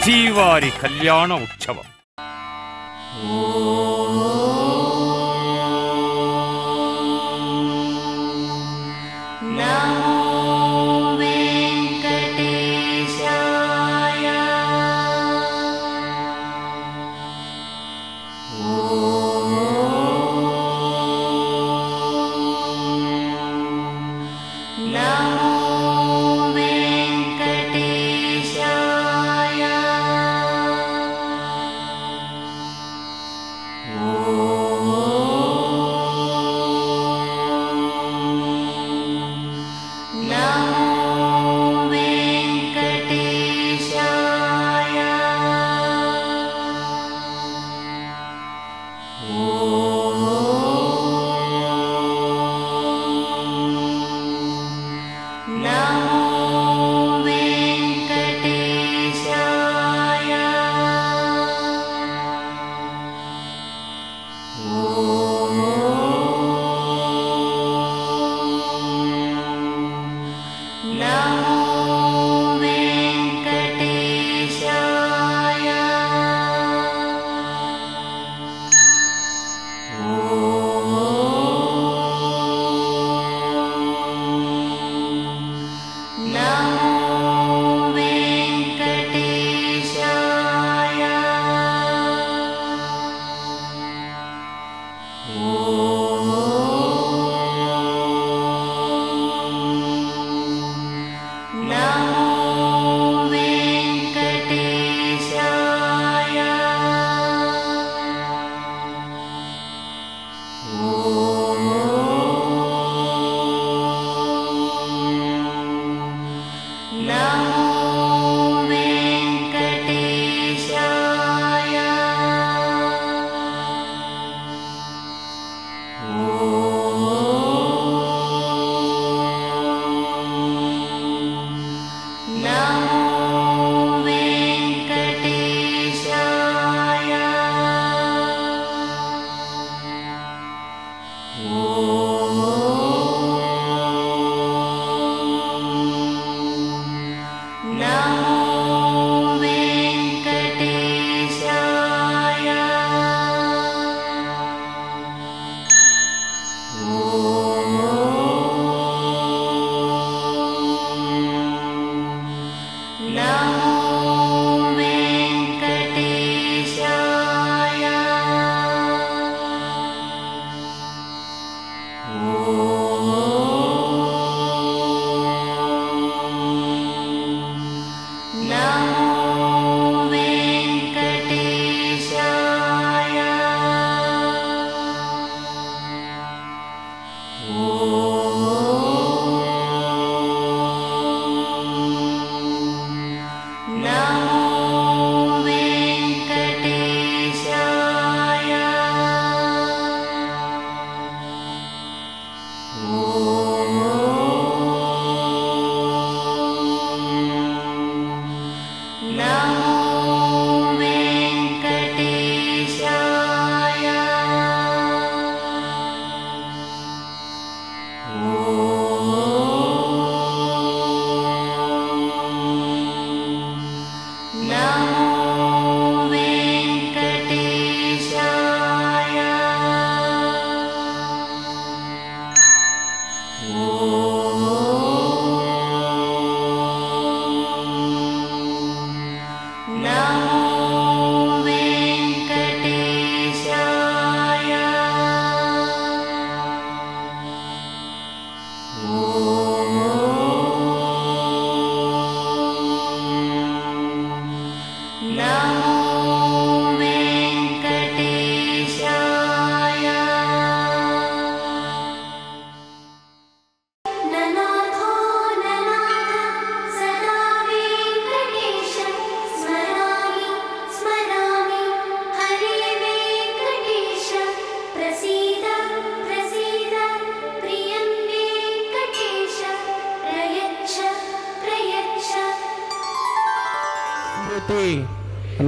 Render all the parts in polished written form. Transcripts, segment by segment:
శ్రీవారి కళ్యాణ ఉత్సవం.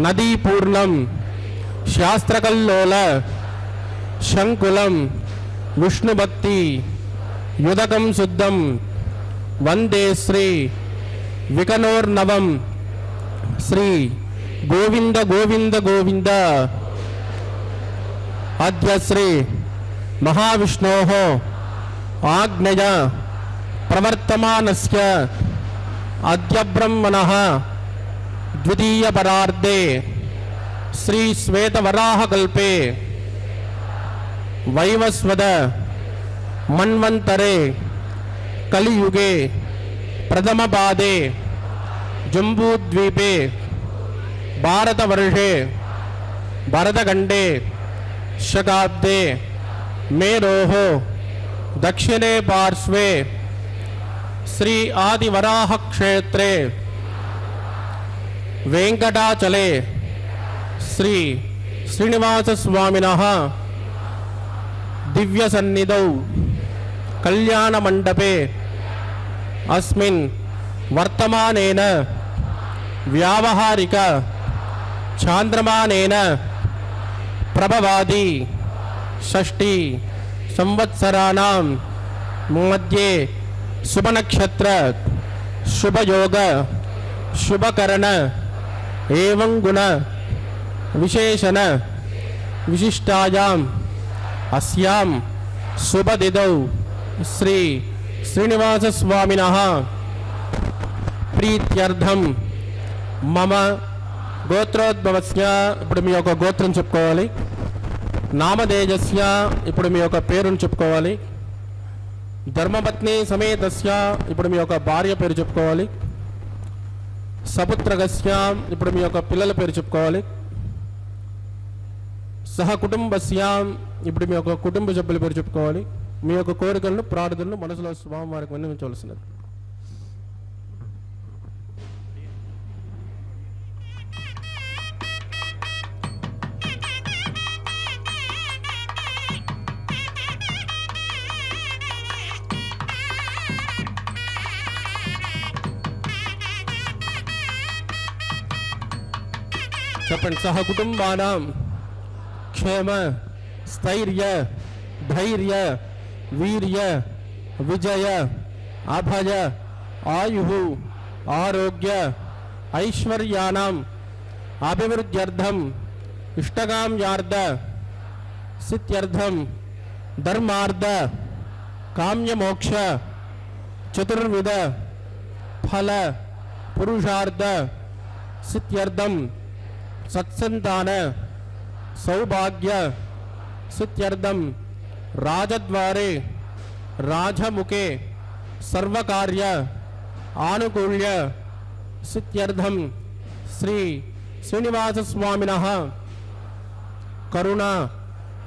नदी पूर्णम शास्त्रकल्लोल शंकुलम विष्णुभक्ति युदकम शुद्धम वंदे श्री विकनोर्नवम श्री गोविंद गोविंद गोविंद। अद्य श्री महाविष्णोः आज्ञया प्रवर्तमानस्य अद्य ब्रह्मणः द्वितीयपरार्धे श्री श्वेतवराहकल्पे वैवस्वत मन्वन्तरे कलियुगे प्रथमपादे जम्बूद्वीपे भारतवर्षे भरतखण्डे शकाब्दे मेरोः दक्षिणे पार्श्वे श्री आदिवराहक्षेत्रे वेंकटाचले श्री श्रीनिवासस्वामिनः दिव्यसन्निधौ कल्याणमण्डपे अस्मिन् वर्तमानेन व्यावहारिक चान्द्रमानेन प्रभवादि षष्ठी संवत्सराणां मध्ये शुभनक्षत्र शुभयोग शुभकरण एवं गुण विशेषण विशिष्टायाम् अस्यां शुभतिथौ श्री श्रीनिवासस्वामिनः प्रीत्यर्थं मम గోత్రోద్భవస్య ఇప్పుడు మీ యొక్క గోత్రం చెప్పుకోవాలి. నామధేయస్య ఇప్పుడు మీ యొక్క పేరును చెప్పుకోవాలి. ధర్మపత్ని సమేతస్య ఇప్పుడు మీ యొక్క భార్య పేరు చెప్పుకోవాలి. సపుత్రకస్య ఇప్పుడు మీ యొక్క పిల్లల పేరు చెప్పుకోవాలి. సహ కుటుంబస్య ఇప్పుడు మీ యొక్క కుటుంబ సభ్యుల పేరు చెప్పుకోవాలి. మీ యొక్క కోరికలను ప్రార్థనలు మనసులో స్వామివారికి విన్నవించవలసినది. చెప్పండి. సహ కుటుంబానాం క్షేమ స్థైర్య ధైర్య వీర్య విజయ అభయ ఆయు ఆరోగ్య ఐశ్వర్యానాం అభివృద్ధ్యర్థం ఇష్టకామ్యార్థ సిద్ధ్యర్థం ధర్మార్థ కామ్యమోక్ష చతుర్విధ ఫల పురుషార్థ సిద్ధ్యర్థం सत्संतान सौभाग्य सिद्ध्यर्थं राजद्वारे राजमुखे सर्वकार्य आनुकूल्य सिद्ध्यर्थं श्री श्रीनिवासस्वामिनः करुणा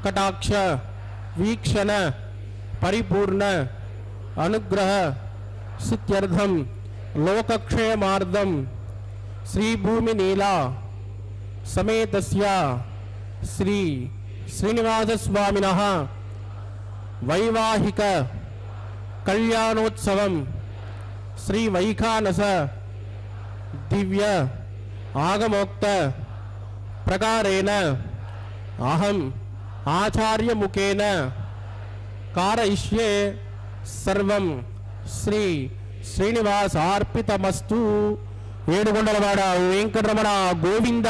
कटाक्ष वीक्षण परिपूर्ण अनुग्रह सिद्ध्यर्थं लोकक्षेमार्थं श्री भूमि नीला समेतस्य श्री श्रीनिवासस्वामिनः वैवाहिक कल्याणोत्सवं श्री वैखानस दिव्य आगमोक्त प्रकारेण अहम् आचार्य मुखेन कारयिष्ये सर्वं श्री श्रीनिवासार्पितमस्तु. ఏడుకొండలవాడ వెంకటరమణ గోవింద.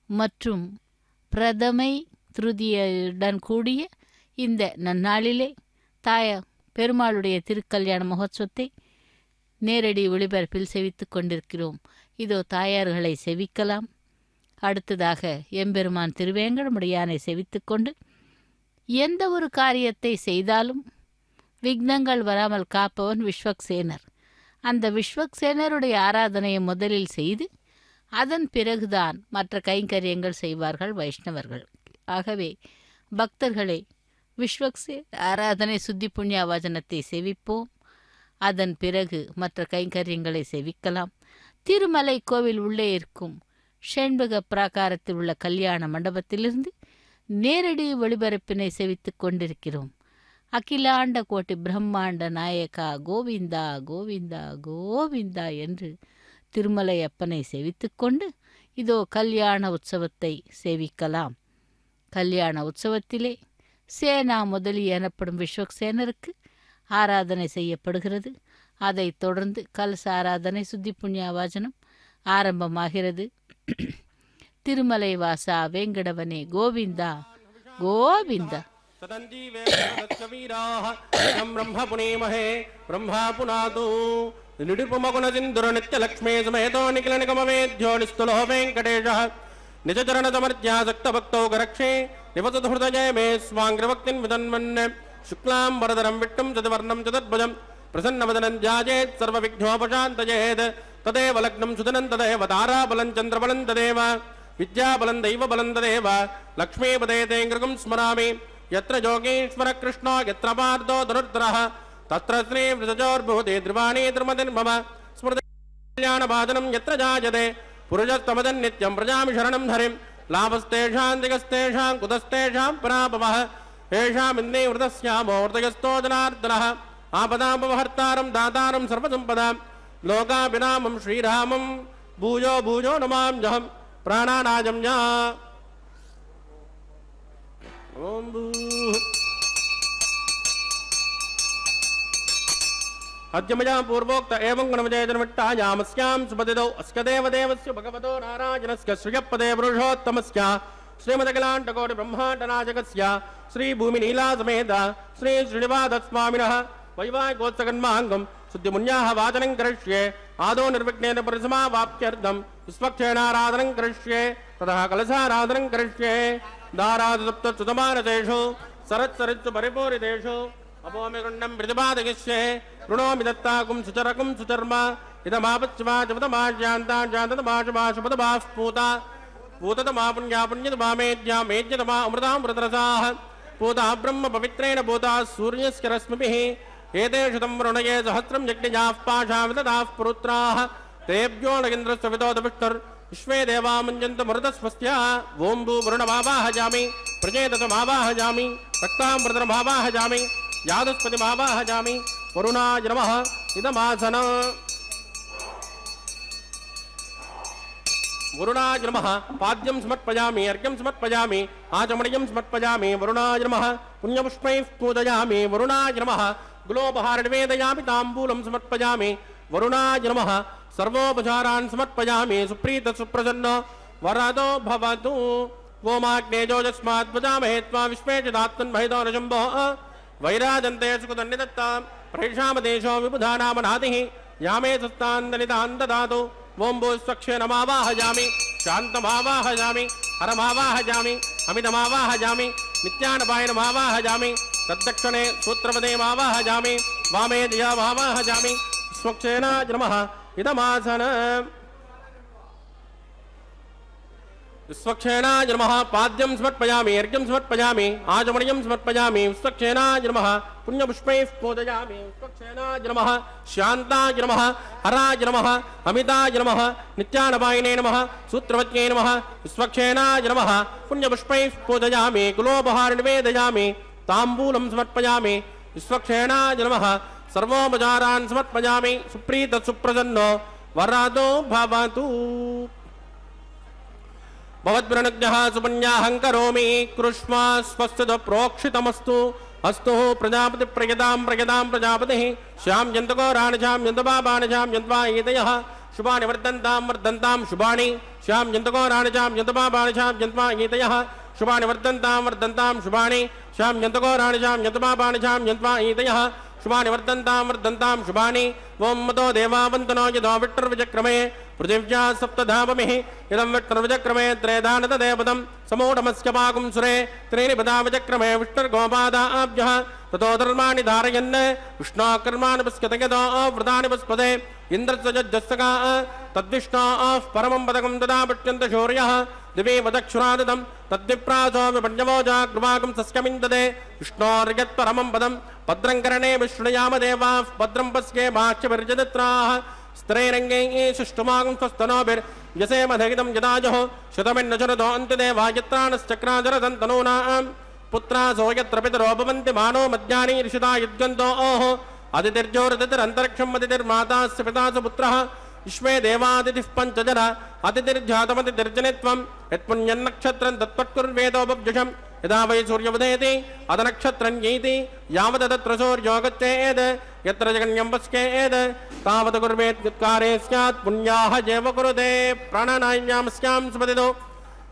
மற்றும் பிரதமை திருதியுடன் கூடிய இந்த நன்னாளிலே பெருமாளுடைய திருக்கல்யாண மகோத்சவத்தை நேரடி ஒளிபரப்பில் செவித்து கொண்டிருக்கிறோம். இதோ தாயார்களை செவிக்கலாம். அடுத்ததாக எம்பெருமான் திருவேங்கடமுடையானை செவித்து கொண்டு எந்த ஒரு காரியத்தை செய்தாலும் விக்னங்கள் வராமல் காப்பவன் விஸ்வக்சேனர். அந்த விஸ்வக்சேனருடைய ஆராதனையை முதலில் செய்து அதன் பிறகுதான் மற்ற கைங்கரியங்கள் செய்வார்கள் வைஷ்ணவர்கள். ஆகவே பக்தர்களே, விஸ்வக்சேன ஆராதனை சுத்தி புண்ணிய வசனத்தை செவிப்போம். அதன் பிறகு மற்ற கைங்கரியங்களை செவிக்கலாம். திருமலை கோவில் உள்ளே இருக்கும் ஷண்பக பிராகாரத்தில் உள்ள கல்யாண மண்டபத்திலிருந்து நேரடி ஒளிபரப்பினை செவித்துக் கொண்டிருக்கிறோம். அகிலாண்ட கோட்டி பிரம்மாண்ட நாயகா கோவிந்தா கோவிந்தா கோவிந்தா என்று திருமலை அப்பனை செவித்து கொண்டு இதோ கல்யாண உற்சவத்தை சேவிக்கலாம். கல்யாண உற்சவத்திலே சேனா முதலி எனப்படும் விஸ்வக்சேனருக்கு ஆராதனை செய்யப்படுகிறது. அதைத் தொடர்ந்து கலச ஆராதனை சுத்தி புண்ணியாவாசனம் ஆரம்பமாகிறது. திருமலை வாசா வேங்கடவனே கோவிந்தா கோவிந்தா. నిడుపుమగుణసింధుర నిత్య లక్ష్మీ సమేతో నిఖిల నిగమవేద్యో నిస్తులో వెంకటేశ నిజ చరణ సమర్ధ్యాసక్త భక్తో గరక్షే నివసతు హృదయ మే స్వాంగ్రభక్తిన్ విదన్మన్ శుక్లాం వరదరం విష్ణుం చతువర్ణం చతుర్భుజం ప్రసన్నవదనం ధ్యాయేత్ సర్వ విఘ్నోపశాంతయేత్ తదేవ లగ్నం సుదనం తదేవ తారాబలం చంద్రబలం తదేవ విద్యాబలం దైవబలం తదేవ లక్ష్మీపదే తే గృగం స్మరామి యత్ర యోగేశ్వర కృష్ణో యత్ర పార్థో ధనుర్ధరః తత్ర శ్రీ వృతజోర్భూతే ధ్రువాణి ధర్మధర్మమ స్మృతి కళ్యాణవాదనం యత్ర జాయతే పురుషస్తమదన్ నిత్యం ప్రజామి శరణం హరిం లాభస్తేషాం దిగస్తేషాం కుతస్తేషాం పరాపవః ఏషామిందే వృతస్యామో వృతయస్తో జనార్దనః ఆపదాపహర్తారం దాతారం సర్వసంపదాం లోకాభిరామం శ్రీరామం భూజో భూజో నమామ్యహం ప్రాణానాజమ్యా. ఓం భూ అద్యమజా పూర్వోక్త ఏవం గుణమజయజనమిట్టాయామస్యాం సుపతిదౌ అస్య దేవదేవస్య భగవతో నారాయణస్య శ్రియపదే పురుషోత్తమస్య శ్రీమదఖిలాండకోటి బ్రహ్మాండనాయకస్య శ్రీ భూమి నీలా సమేత శ్రీ శ్రీనివాసస్వామినః వైవాహికోత్సకన్మాంగం శుద్ధిమున్యాః వాచనం కరిష్యే ఆదో నిర్విఘ్నేన పరిసమావాప్త్యర్థం విశ్వక్షేణారాధనం కరిష్యే తతః కలశారాధనం కరిష్యే. దారాసప్తసుతమానసేషు సరత్సరిత్సు పరిపూరితేషు అపోమిగుండం ప్రతిపాదయిష్యే ృణోమి దత్తాకుం సుచరకుం సుచర్మ ఇదమాపత్యమాచమతమాజ్యాంతాంజాతమాశమాశపదమాః పూతతమా పుణ్యాపుణ్యతమా మేద్యామేద్యతమా అమృతామృతరసాః పూతా బ్రహ్మ పవిత్రేణ పూతా సూర్యస్య రశ్మిభిః ఏతేషు తం వృణయే సహస్రం యజ్ఞజాః పాశావిదదాః పురుత్రాః తేభ్యో నగేంద్రస్య విదోద విష్ణుర్ విశ్వే దేవా ముంజంత మరుతస్వస్య. ఓం భూ వరుణమావాహజామి ప్రజేతసమావాహజామి రక్తామృతమావాహజామి యాదస్పతిమావాహజామి వరుణాయ నమః ఇదమాసన. వరుణాయ నమః పాద్యం సమర్పయామి అర్ఘ్యం సమర్పయామి ఆచమణీయం సమర్పయామి వరుణాయ నమః పుణ్యపుష్పైః పూజయామి వరుణాయ నమః గులోపహార నివేదయామి తాంబూలం సమర్పయామి వరుణాయ నమః సర్వోపచారాన్ సమర్పయామి సుప్రీత సుప్రసన్న వరదో భవతు. ఓమాగ్నేజోజస్మాద్వజామహే త్వా విశ్వే చిదాత్మన్మహితో నశంభో వైరాజంతే సుఖదన్నిదత్తాం ప్రేషామదేశో విబుధానామనాదిః యామే సస్తాందనితాన్ దదాతు. ఓం భూ స్వక్షేణమావాహజామి శాంతమావాహజామి హరమావాహజామి అమితమావాహజామి నిత్యానపాయనమావాహజామి తద్దక్షిణే సూత్రపదేమావాహజామి వామే దియామావాహజామి స్వక్షేణాయ నమః ఇదమాసన. విశ్వక్షేణాయ నమః పాద్యం సమర్పయామి అర్ఘ్యం సమర్పయామి ఆచమణీయం సమర్పయామి విశ్వక్షేణాయ నమః పుణ్యపుష్పైః పూజయామి విశ్వక్షేణాయ నమః శాంతాయ నమః హరాయ నమః అమితాయ నమః నిత్యానపాయినే నమః సూత్రవత్యై నమః విశ్వక్షేణాయ నమః పుణ్యపుష్పైః పూజయామి కులోపహార నివేదయామి తాంబూలం సమర్పయామి విశ్వక్షేణాయ నమః సర్వోపచారాన్ సమర్పయామి సుప్రీత సుప్రసన్నో వరదో భవతు. భవద్వృణజ్ఞః సుపుణ్యాహం కరోమి కృష్మా స్వస్తిద ప్రోక్షితమస్తు. అస్తు ప్రజాపతి ప్రయదాం ప్రయదాం ప్రజాపతిః శ్యాం జంతకోరాణి శ్యాం జంతపాపాని శ్యాం జంత్వా ఈతయః శుభాని వర్ధంతాం వర్ధంతాం శుభాని శ్యాం జంతకోరాణి శ్యాం జంతపాపాని శ్యాం జంత్వా ఈతయః శుభాని వర్ధంతాం వర్ధంతాం శుభాని శ్యాం జంతకోరాణి శ్యాం జంతపాపాని శ్యాం జంత్వా ఈతయః శుభాని వర్ధంతాం వర్ధంతాం శుభాని. ఓం మతో దేవావంతనో యదో విష్ణుర్విచక్రమే పృథివ్యా సప్తధామమిః ఇదం విష్ణుర్విచక్రమే త్రేధానత దేవతం సమూఢమస్య పాకుం సురే త్రీణి పదా విచక్రమే విష్ణుర్గోపాదాభ్యః తతో ధర్మాణి ధారయన్ విష్ణోకర్మాణి పశ్యతయతో వృతాని పస్పదే ఇంద్రస్వజస్సకా తద్విష్ణో పరమం పదకం తదా పట్యంత శౌర్యః దివే వదక్షురాదం తద్విప్రాసో విపణ్యవోజాగ్రవాకం సస్యమిందదే విష్ణోర్యత్పరమం పదం భద్రం కరణే విష్ణుయామ దేవాః భద్రం పశ్యే మాక్ష్యభిర్జదత్రాః स्त्रैरङ्गैः सुष्टुमागं स्वस्तनोभिर्यसेमधगितं यदाजः शतमिन्न शरदो अन्त्यदेवायत्राणश्चक्राजरसन्तनूनां पुत्रासो यत्र पितरो भवन्ति मानो मध्यानि ऋषिता युद्गन्तो ओः अतिथिर्जोरतिथिरन्तरिक्षम् अतिथिर्मातास्य पितासु पुत्रः विश्वे देवादितिः पञ्चजन अतिथिर्जातमतिथिर्जनित्वं यत्पुण्यन्नक्षत्रं तत्त्वत्कुर्वेदोपब्जुषम् यदा वै सूर्योदयति अदनक्षत्रं यैति यावत् तत्र सूर्यो गच्छेत् यत्र जगन्यं पश्येत् तावत् कुर्वेत्युत्कारे स्यात् पुण्याः जेव कुरुते प्राणानाय्यां स्यां सुपतितो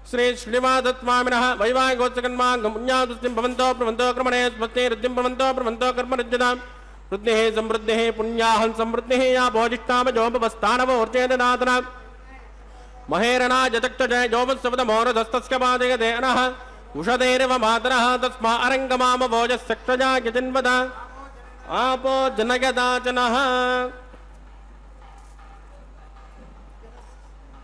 श्री श्रीनिवासस्वामिनः वैवाहिकोत्सकन्माङ्गमुन्यादुष्टिं भवन्तो प्रवन्तो क्रमणे स्वस्ति रुद्धिं भवन्तो कर्मरुज्यतां वृद्धिः समृद्धिः पुण्याहं समृद्धिः या भोजिष्ठामजोपवस्थानवोर्चेदनाथना महेरणा जतक्षजय जोपस्वतमोरधस्तस्य पादयते अनः उषधेरिव मातरः तस्मा अरङ्गमामभोजस्सक्षजा यजिन्वद आपो जनयदाचनः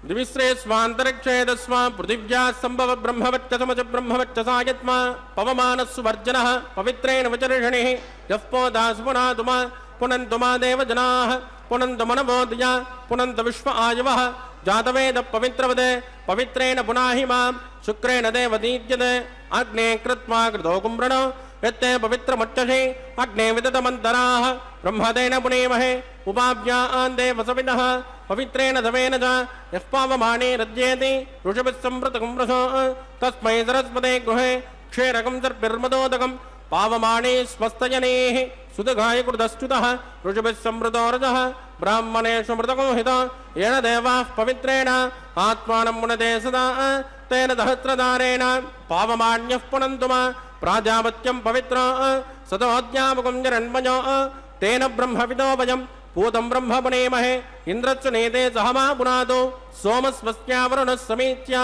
दिविश्रे स्वान्तरिक्षे तस्मा पृथिव्या सम्भव ब्रह्मवच्च समच ब्रह्मवच्च सायत्मा पवमानस्सुवर्जनः पवित्रेण वचर्षणिः यः पोदासुपुनातुमा पुनन्तुमा देवजनाः पुनन्तमनवोदया पुनन्त विश्व आयुवः जातवेद पवित्रवदे पवित्रेण पुनाहि मां शुक्रेण देवदीज्यते अग्ने कृत्वा कृतो कुम्भृणो यत्ते पवित्रमच्चषे अग्ने विदतमन्तराः ब्रह्मदेन पुनेमहे उपाभ्यान् देवसविदः पवित्रेण धवेन च यः पावमाने रज्येति ऋषभिः सम्प्रतकुम्भ्रशो तस्मै सरस्वते गृहे क्षेरकं सर्पिर्मदोदकं पावमाने स्वस्तजनेः सुदघाय कृतस्तुतः ऋषभिः सम्मृतोरजः ब्राह्मणेषु मृतको हित येन देवाः पवित्रेण आत्मानं मुनते सदा तेन सहस्रदारेण पावमान्यः पुनन्तुमा प्राजापत्यं पवित्र सदोऽध्यापकं जरन्मयो तेन ब्रह्मविदो वयं पूतं ब्रह्म पुनेमहे इन्द्रस्य नेते सहमा पुनातो सोमस्वस्यावरुणः समीच्या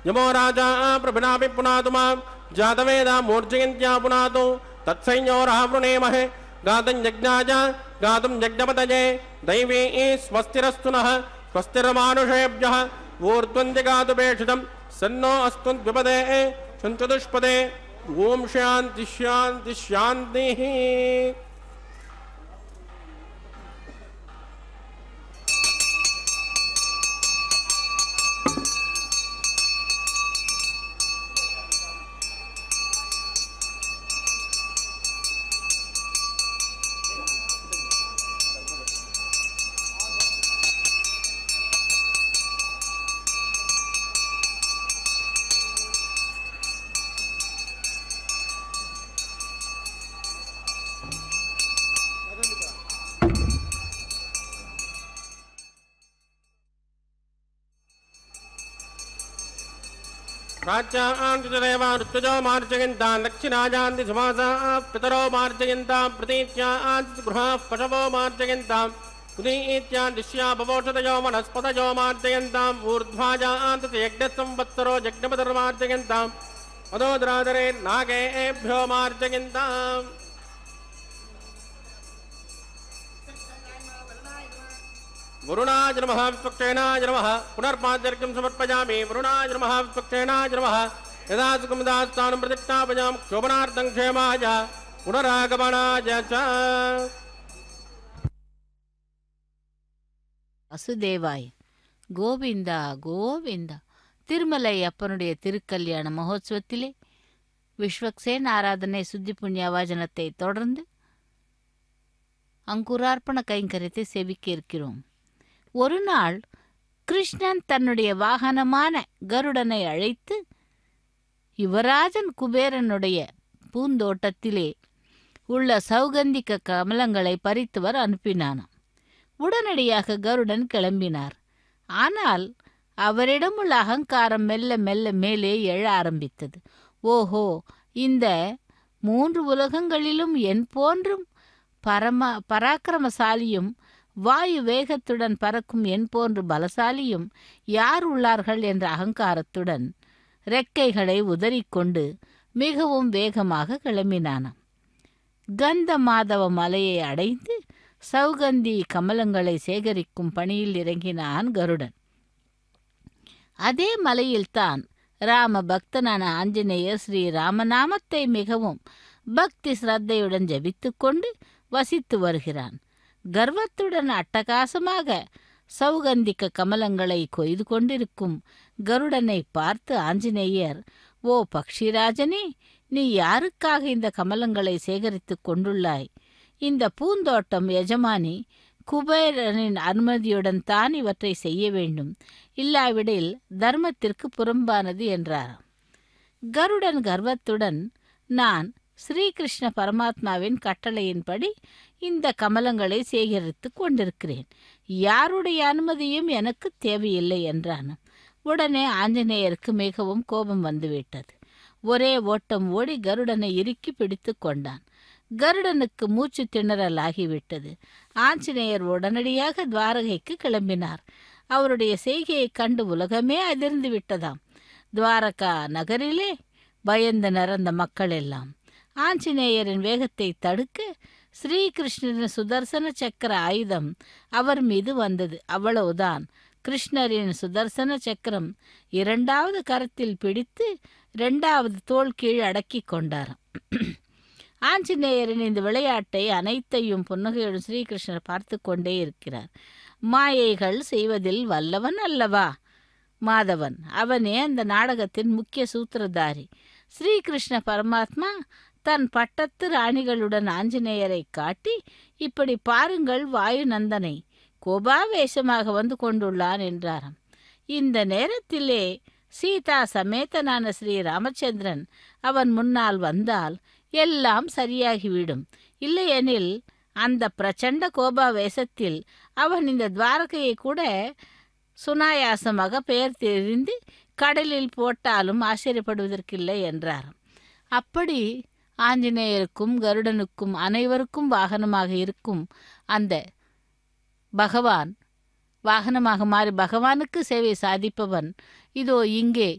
यमो राजा प्रभिनापि पुनातु मां जातवेदा मूर्जयन्त्या पुनातो तत्संयोरः वृणेमहे गातं यज्ञाय गातुं यज्ञपतये दैवी स्वस्तिरस्तु नः स्वस्तिर्मानुषेभ्यः ऊर्ध्वन्दिगातुपेक्षितं सन्नो अस्तु द्विपदे चतुष्पदे ओम शांति शांति शांति। ऋतुजो मार्जयन्तां दक्षिणाजान्ति समासाः पितरो मार्जयन्तां प्रतीत्यान्ति गृहाः पशवो मार्जयन्तां उदीत्यां दिश्या भवोषधयो वनस्पतयो मार्जयन्ताम् ऊर्ध्वाजान्ति यज्ञसंवत्सरो यज्ञपतिर्मार्जयन्ताम् अदोदरादरे नागेभ्यो मार्जयन्ताम् वरुणाय नमः विपक्षेणाय नमः पुनर्पाद्यर्घ्यं समर्पयामि वरुणाय नमः विपक्षेणाय नमः यदा सुखमुदास्थानं प्रतिष्ठापयामि क्षोभनार्थं क्षेमाय पुनरागमनाय च। வசுதேவாய் கோவிந்தா கோவிந்தா. திருமலை அப்பனுடைய திருக்கல்யாண மகோத்சவத்திலே விஸ்வக்சேன் ஆராதனை சுத்தி புண்ணிய வாஜனத்தை தொடர்ந்து அங்குரார்ப்பண கைங்கரியத்தை செவிக்க இருக்கிறோம். ஒரு நாள் கிருஷ்ணன் தன்னுடைய வாகனமான கருடனை அழைத்து யுவராஜன் குபேரனுடைய பூந்தோட்டத்திலே உள்ள சௌகந்திக கமலங்களை பறித்துவர் அனுப்பினானாம். உடனடியாக கருடன் கிளம்பினார். ஆனால் அவரிடம் உள்ள அகங்காரம் மெல்ல மெல்ல மேலே எழ ஆரம்பித்தது. ஓஹோ, இந்த 3 உலகங்களிலும் என் போன்றும் பராக்கிரமசாலியும் வாயு வேகத்துடன் பறக்கும் என் போன்று பலசாலியும் யார் உள்ளார்கள் என்ற அகங்காரத்துடன் ரெக்கைகளை உதறிக்கொண்டு மிகவும் வேகமாக கிளம்பினானாம். கந்த மாதவ மலையை அடைந்து சௌகந்தி கமலங்களை சேகரிக்கும் பணியில் இறங்கினான் கருடன். அதே மலையில்தான் ராம பக்தனான ஆஞ்சநேயர் ஸ்ரீ ராமநாமத்தை மிகவும் பக்தி சிரத்தையுடன் ஜபித்து கொண்டு வசித்து வருகிறான். கர்வத்துடன் அட்டகாசமாக சௌகந்திக கமலங்களை கொய்து கொண்டிருக்கும் கருடனை பார்த்து ஆஞ்சநேயர், ஓ பக்ஷிராஜனே, நீ யாருக்காக இந்த கமலங்களை சேகரித்து கொண்டுள்ளாய்? இந்த பூந்தோட்டம் எஜமானி குபேரனின் அனுமதியுடன் தான் இவற்றை செய்ய வேண்டும், இல்லாவிடில் தர்மத்திற்கு புறம்பானது என்றாராம். கருடன் கர்வத்துடன், நான் ஸ்ரீகிருஷ்ண பரமாத்மாவின் கட்டளையின்படி இந்த கமலங்களை சேகரித்து கொண்டிருக்கிறேன், யாருடைய அனுமதியும் எனக்கு தேவையில்லை என்றான். உடனே ஆஞ்சநேயருக்கு மிகவும் கோபம் வந்துவிட்டது. ஒரே ஓட்டம் ஓடி கருடனை இறுக்கி பிடித்து கொண்டான். கருடனுக்கு மூச்சு திணறல் ஆகிவிட்டது. ஆஞ்சநேயர் உடனடியாக துவாரகைக்கு கிளம்பினார். அவருடைய செய்கையைக் கண்டு உலகமே அதிர்ந்து விட்டதாம். துவாரகா நகரிலே பயந்தனர் அந்த மக்கள் எல்லாம். ஆஞ்சநேயரின் வேகத்தை தடுக்க ஸ்ரீகிருஷ்ணரின் சுதர்சன சக்கர ஆயுதம் அவர் மீது வந்தது. அவ்வளவுதான். கிருஷ்ணரின் சுதர்சன சக்கரம் இரண்டாவது கரத்தில் பிடித்து இரண்டாவது தோள் கீழ் அடக்கி கொண்டார். ஆஞ்சநேயரின் இந்த விளையாட்டை அனைத்தையும் புன்னகையுடன் ஸ்ரீகிருஷ்ணர் பார்த்து கொண்டே இருக்கிறார். மாயைகள் செய்வதில் வல்லவன் அல்லவா மாதவன், அவனே அந்த நாடகத்தின் முக்கிய சூத்திரதாரி. ஸ்ரீகிருஷ்ண பரமாத்மா தன் பட்டத்து ராணிகளுடன் ஆஞ்சநேயரை காட்டி, இப்படி பாருங்கள், வாயு நந்தனை கோபாவேசமாக வந்து கொண்டுள்ளான் என்றாராம். இந்த நேரத்திலே சீதா சமேதனான ஸ்ரீ ராமச்சந்திரன் அவன் முன்னால் வந்தால் எல்லாம் சரியாகிவிடும். இல்லையெனில் அந்த பிரச்சண்ட கோபாவேசத்தில் அவன் இந்த துவாரகையை கூட சுனாயாசமாக பெயர் தெரிந்து கடலில் போட்டாலும் ஆச்சரியப்படுவதற்கில்லை என்றார். அப்படி ஆஞ்சநேயருக்கும் கருடனுக்கும் அனைவருக்கும் வாகனமாக இருக்கும் அந்த பகவான், வாகனமாக மாறி பகவானுக்கு சேவை சாதிப்பவன் இதோ இங்கே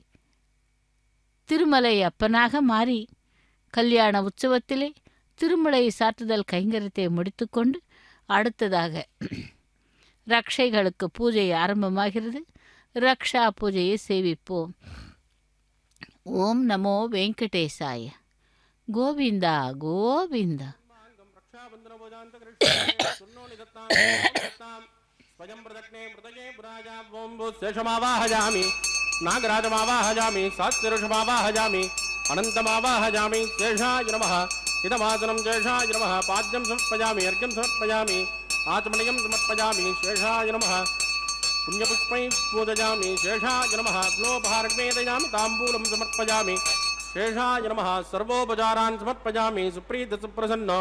திருமலை அப்பனாக மாறி கல்யாண உற்சவத்திலே திருமலை சாற்றுதல் கைங்கரியத்தை முடித்துக்கொண்டு அடுத்ததாக ரக்ஷைகளுக்கு பூஜை ஆரம்பமாகிறது. ரக்ஷா பூஜையை சேவிப்போம். ஓம் நமோ வெங்கடேசாய. கோவிந்தா கோவிந்தா. नागराजमावाहयामि सास्तिरुषमावाहयामि अनन्तमावाहयामि शेषाय नमः इदमासनं शेषाय नमः पाद्यं समर्पयामि अर्घ्यं समर्पयामि आचमनीयं समर्पयामि शेषाय नमः पुण्यपुष्पैः पूजयामि शेषाय नमः ग्लोपहारग्मेदयामि ताम्बूलं समर्पयामि शेषाय नमः सर्वोपचारान् समर्पयामि सुप्रीतसुप्रसन्नो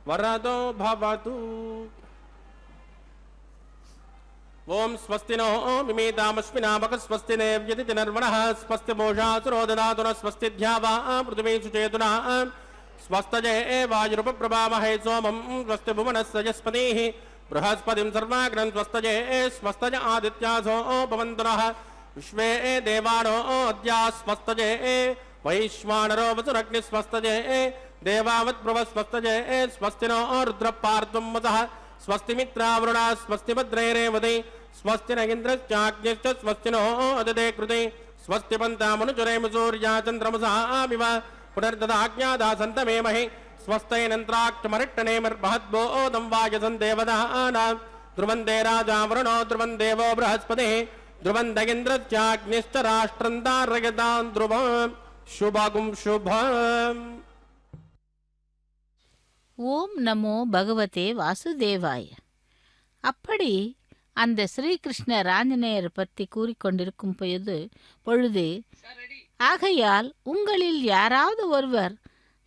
वरदो भवतु। ओम स्वस्ति नो मिमेतामश्विनामक स्वस्ति नेव्यति नर्मणः स्वस्ति मोषासुरो ददातु न स्वस्ति ध्यावा पृथिवी सुचेतुना स्वस्तजे वायुरुपप्रभामहे सोमं स्वस्ति भुवनस्य यस्पतिः बृहस्पतिं सर्वाग्रं स्वस्तजे स्वस्तज आदित्यासो भवन्तु नः विश्वे देवानो अद्या स्वस्तजे वैश्वानरो वसुरग्नि स्वस्तजे देवावत्प्रभ स्वस्तजे स्वस्ति नो रुद्रपार्त्वं वसः स्वस्ति मित्रावरुणा स्वस्ति भद्रैरेवति स्वस्ति न इन्द्रश्चाग्निश्च स्वस्ति नो अदते कृते स्वस्ति पन्तामनुचरेम सूर्या चन्द्रमसामिव पुनर्ददाज्ञादासन्तमेमहि स्वस्तैनन्त्राक्तमरिट्टनेमिर्बहद्बोधं वायसन् देवदानां ध्रुवन्ते राजा वरुणो ध्रुवन् देवो बृहस्पतिः ध्रुवन्त इन्द्रश्चाग्निश्च राष्ट्रं धारयतां ध्रुवं शुभगुं शुभम्। ஓம் நமோ பகவதே வாசுதேவாய. அப்படி அந்த ஸ்ரீகிருஷ்ணர் ஆஞ்சநேயர் பற்றி கூறிக்கொண்டிருக்கும் பொழுது ஆகையால் உங்களில் யாராவது ஒருவர்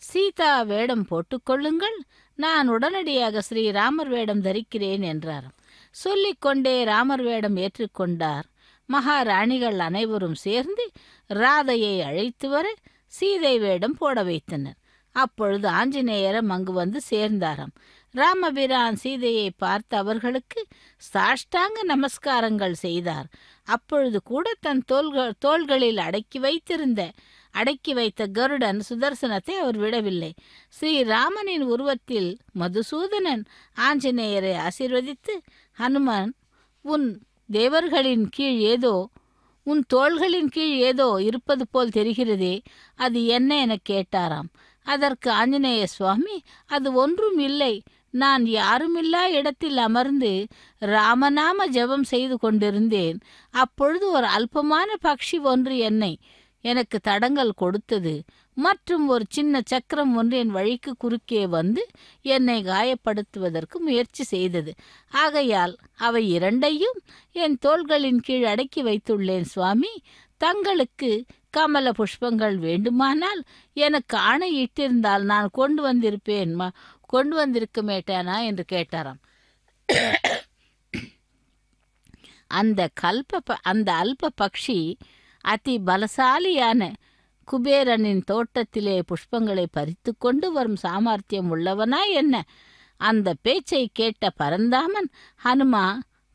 சீதா வேடம் போட்டுக்கொள்ளுங்கள், நான் உடனடியாக ஸ்ரீராமர் வேடம் தரிக்கிறேன் என்றார். சொல்லிக்கொண்டே ராமர் வேடம் ஏற்றுக்கொண்டார். மகாராணிகள் அனைவரும் சேர்ந்து ராதையை அழைத்து வர சீதை வேடம் போட வைத்தனர். அப்பொழுது ஆஞ்சநேயரும் அங்கு வந்து சேர்ந்தாராம். ராமபிரான் சீதையை பார்த்து அவர்களுக்கு சாஷ்டாங்க நமஸ்காரங்கள் செய்தார். அப்பொழுது கூட தன் தோள்களில் அடக்கி வைத்த கருடன் சுதர்சனத்தை அவர் விடவில்லை. ஸ்ரீராமனின் உருவத்தில் மதுசூதனன் ஆஞ்சநேயரை ஆசீர்வதித்து, ஹனுமான், உன் தோள்களின் கீழ் ஏதோ இருப்பது போல் தெரிகிறதே, அது என்ன என கேட்டாராம். அதற்கு ஆஞ்சநேய சுவாமி, அது ஒன்றும் இல்லை, நான் யாருமில்லா இடத்தில் அமர்ந்து ராமநாம ஜெபம் செய்து கொண்டிருந்தேன். அப்பொழுது ஒரு அல்பமான பக்ஷி ஒன்று எனக்கு தடங்கல் கொடுத்தது. மற்றும் ஒரு சின்ன சக்கரம் ஒன்று என் வழிக்கு குறுக்கே வந்து என்னை காயப்படுத்துவதற்கு முயற்சி செய்தது. ஆகையால் அவை இரண்டையும் என் தோள்களின் கீழ் அடக்கி வைத்துள்ளேன் சுவாமி. தங்களுக்கு கமல புஷ்பங்கள் வேண்டுமானால் எனக்கு ஆணையிட்டிருந்தால் நான் கொண்டு வந்திருக்க மாட்டேனா என்று கேட்டாராம். அந்த அல்ப பக்ஷி அதி பலசாலியான குபேரனின் தோட்டத்திலே புஷ்பங்களை பறித்து கொண்டு வரும் சாமர்த்தியம் உள்ளவனா என்ன? அந்த பேச்சை கேட்ட பரந்தாமன், ஹனுமா,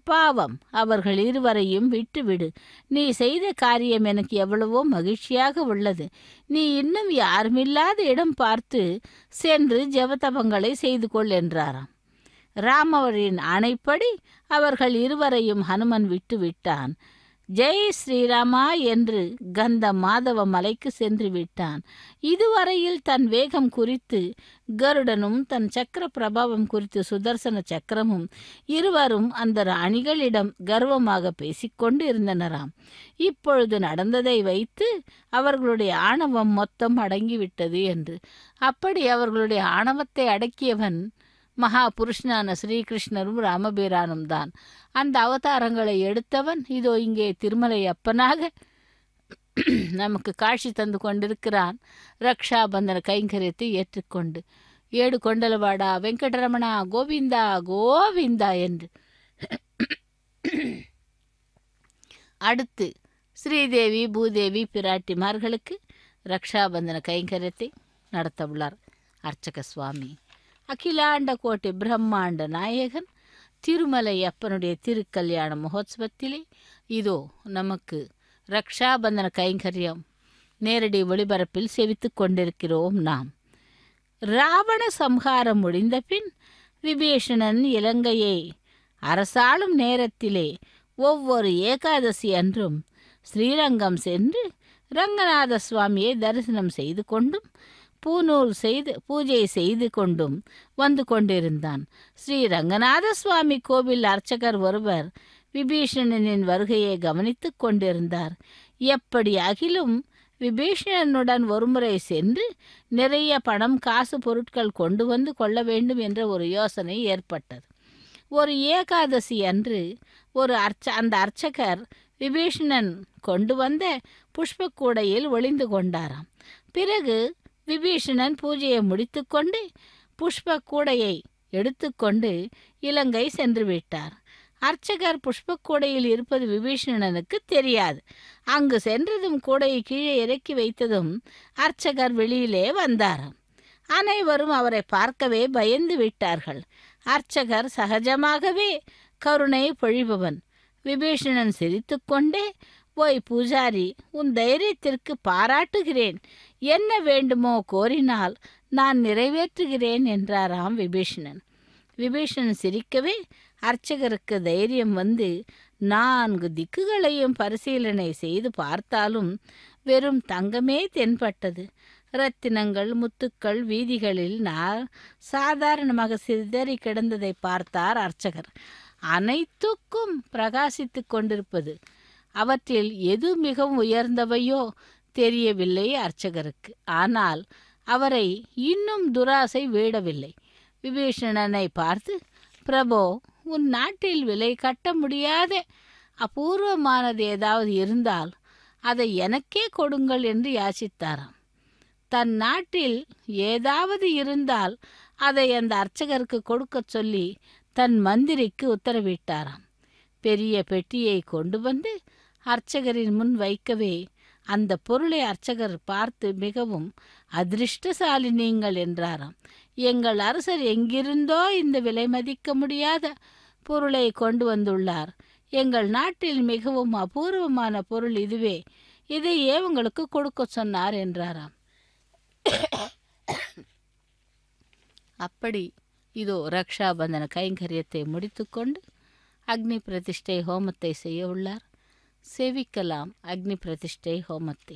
பாவம், அவர்கள் இருவரையும் விட்டுவிடு. நீ செய்த காரியம் எனக்கு எவ்வளவோ மகிழ்ச்சியாக உள்ளது. நீ இன்னும் யாருமில்லாத இடம் பார்த்து சென்று ஜெபதபங்களை செய்து கொள் என்றாராம். ராமரின் ஆணைப்படி அவர்கள் இருவரையும் ஹனுமன் விட்டு விட்டான். ஜெய் ஸ்ரீராமா என்று கந்த மாதவ மலைக்கு சென்று விட்டான். இதுவரையில் தன் வேகம் குறித்து கருடனும் தன் சக்கர பிரபாவம் குறித்து சுதர்சன சக்கரமும் இருவரும் அந்த ராணிகளிடம் கர்வமாக பேசிக்கொண்டு இருந்தனராம். இப்பொழுது நடந்ததை வைத்து அவர்களுடைய ஆணவம் மொத்தம் அடங்கிவிட்டது என்று. அப்படி அவர்களுடைய ஆணவத்தை அடக்கியவன் மகா புருஷனான ஸ்ரீகிருஷ்ணரும் ராமபீரானும் தான். அந்த அவதாரங்களை எடுத்தவன் இதோ இங்கே திருமலை அப்பனாக நமக்கு காட்சி தந்து கொண்டிருக்கிறான். ரக்ஷாபந்தன கைங்கரியத்தை ஏற்றுக்கொண்டு ஏடு கொண்டலவாடா வெங்கடரமணா கோவிந்தா கோவிந்தா என்று. அடுத்து ஸ்ரீதேவி பூதேவி பிராட்டிமார்களுக்கு ரக்ஷாபந்தன கைங்கரியத்தை நடத்த உள்ளார் அர்ச்சக சுவாமி. அகிலாண்ட கோட்டை பிரம்மாண்ட நாயகன் திருமலை அப்பனுடைய திருக்கல்யாண மகோத்சவத்திலே இதோ நமக்கு ரக்ஷாபந்தன கைங்கரியம் நேரடி ஒளிபரப்பில் செவித்து கொண்டிருக்கிறோம். நாம் ராவண சம்ஹாரம் முடிந்த பின் விபீஷணன் இலங்கையை அரசாளும் நேரத்திலே ஒவ்வொரு ஏகாதசி அன்றும் ஸ்ரீரங்கம் சென்று ரங்கநாத சுவாமியை தரிசனம் செய்து கொண்டும் பூநூல் செய்து பூஜை செய்து கொண்டும் வந்து கொண்டிருந்தான். ஸ்ரீ ரங்கநாத சுவாமி கோவில் அர்ச்சகர் ஒருவர் விபீஷணனின் வருகையை கவனித்து கொண்டிருந்தார். எப்படி அகிலும் விபீஷணனுடன் ஒருமுறை சென்று நிறைய பணம் காசு பொருட்கள் கொண்டு வந்து கொள்ள வேண்டும் என்ற ஒரு யோசனை ஏற்பட்டது. ஒரு ஏகாதசி அன்று அந்த அர்ச்சகர் விபீஷணன் கொண்டு வந்த புஷ்பக்கூடையில் ஒளிந்து கொண்டாராம். பிறகு விபீஷணன் பூஜையை முடித்துக்கொண்டு புஷ்ப கூடையை எடுத்துக்கொண்டு இலங்கை சென்று விட்டார். அர்ச்சகர் புஷ்பக்கூடையில் இருப்பது விபீஷணனுக்கு தெரியாது. அங்கு சென்றதும் கூடையை கீழே இறக்கி வைத்ததும் அர்ச்சகர் வெளியிலே வந்தாராம். அனைவரும் அவரை பார்க்கவே பயந்து விட்டார்கள். அர்ச்சகர் சகஜமாகவே கருணை பொழிபவன். விபீஷணன் சிரித்து கொண்டே, ஓய் பூஜாரி, உன் தைரியத்திற்கு பாராட்டுகிறேன். என்ன வேண்டுமோ கோரினால் நான் நிறைவேற்றுகிறேன் என்றாராம் விபீஷணன். விபீஷணன் சிரிக்கவே அர்ச்சகருக்கு தைரியம் வந்து 4 திக்குகளையும் பரிசீலனை செய்து பார்த்தாலும் வெறும் தங்கமே தென்பட்டது. இரத்தினங்கள் முத்துக்கள் வீதிகளில் சாதாரணமாக சிதறி கிடந்ததை பார்த்தார் அர்ச்சகர். அனைத்துக்கும் பிரகாசித்து கொண்டிருப்பது. அவற்றில் எது மிகவும் உயர்ந்தவையோ தெரியவில்லை அர்ச்சகருக்கு. ஆனால் அவரை இன்னும் துராசை வீடவில்லை. விபீஷணனை பார்த்து, பிரபோ, உன் நாட்டில் விலை கட்ட முடியாத அபூர்வமானது ஏதாவது இருந்தால் அதை எனக்கே கொடுங்கள் என்று யாசித்தாராம். தன் நாட்டில் ஏதாவது இருந்தால் அதை அந்த அர்ச்சகருக்கு கொடுக்க சொல்லி தன் மந்திரிக்கு உத்தரவிட்டாராம். பெரிய பெட்டியை கொண்டு வந்து அர்ச்சகரின் முன் வைக்கவே அந்த பொருளை அர்ச்சகர் பார்த்து மிகவும் அதிர்ஷ்டசாலி நீங்கள் என்றாராம். எங்கள் அரசர் எங்கிருந்தோ இந்த விலை மதிக்க முடியாத பொருளை கொண்டு வந்துள்ளார். எங்கள் நாட்டில் மிகவும் அபூர்வமான பொருள் இதுவே. இதையே உங்களுக்கு கொடுக்க சொன்னார் என்றாராம். அப்படி இதோ ரக்ஷாபந்தன கைங்கரியத்தை முடித்துக்கொண்டு அக்னி பிரதிஷ்டை ஹோமத்தை செய்ய உள்ளார். சேவிக்கலாம் அக்னி பிரதிஷ்டை ஹோமத்தை.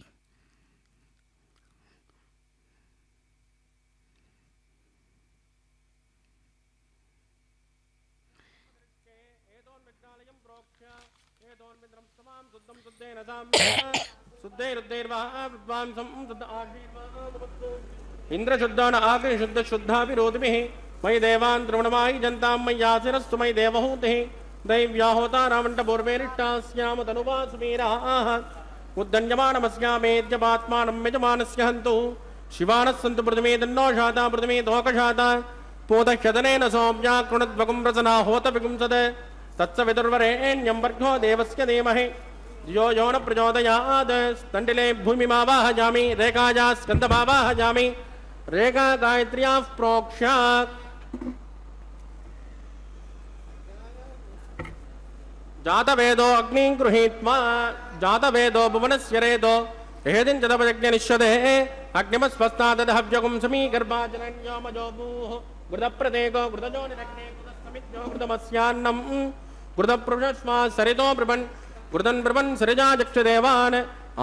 इंद्रशुद्धान आग्नि शुद्ध शुद्धाभिरोधिभिः मयि देवान् द्रवणमायि जन्तां मय्यासिरस्तु मयि देवहूतिः दैव्याहोता रामण्डपूर्वेरिष्टास्याम तनुवासुमीराः उद्दन्यमानमस्यामेद्यपात्मानं यजमानस्य हन्तु शिवानः सन्तु पृथिवी तन्नोषाता पृथिवी तोकषाता पोतक्षतनेन सौम्या कृणद्वगुं रसना होत विगुंसत् तत्सवितुर्वरेण्यं वर्गो देवस्य धीमहि यो यो न प्रचोदयात् स्तण्डिले भूमिमावाहयामि रेखाया स्कन्दमावाहयामि रेखा गायत्र्याः प्रोक्ष्यात् जातवेदो अग्निं गृहीत्वा जातवेदो भुवनस्य रेदो हेदिं चदपयज्ञनिष्यते अग्निमस्वस्तादहव्यगुं समीगर्भाजनन्योमजोभूः घृतप्रदेको घृतजो निरग्ने घृतसमिज्ञो घृतमस्यान्नं घृतप्रभुष्मा सरितो ब्रवन् घृतन् ब्रवन् सरिजाचक्षुदेवान्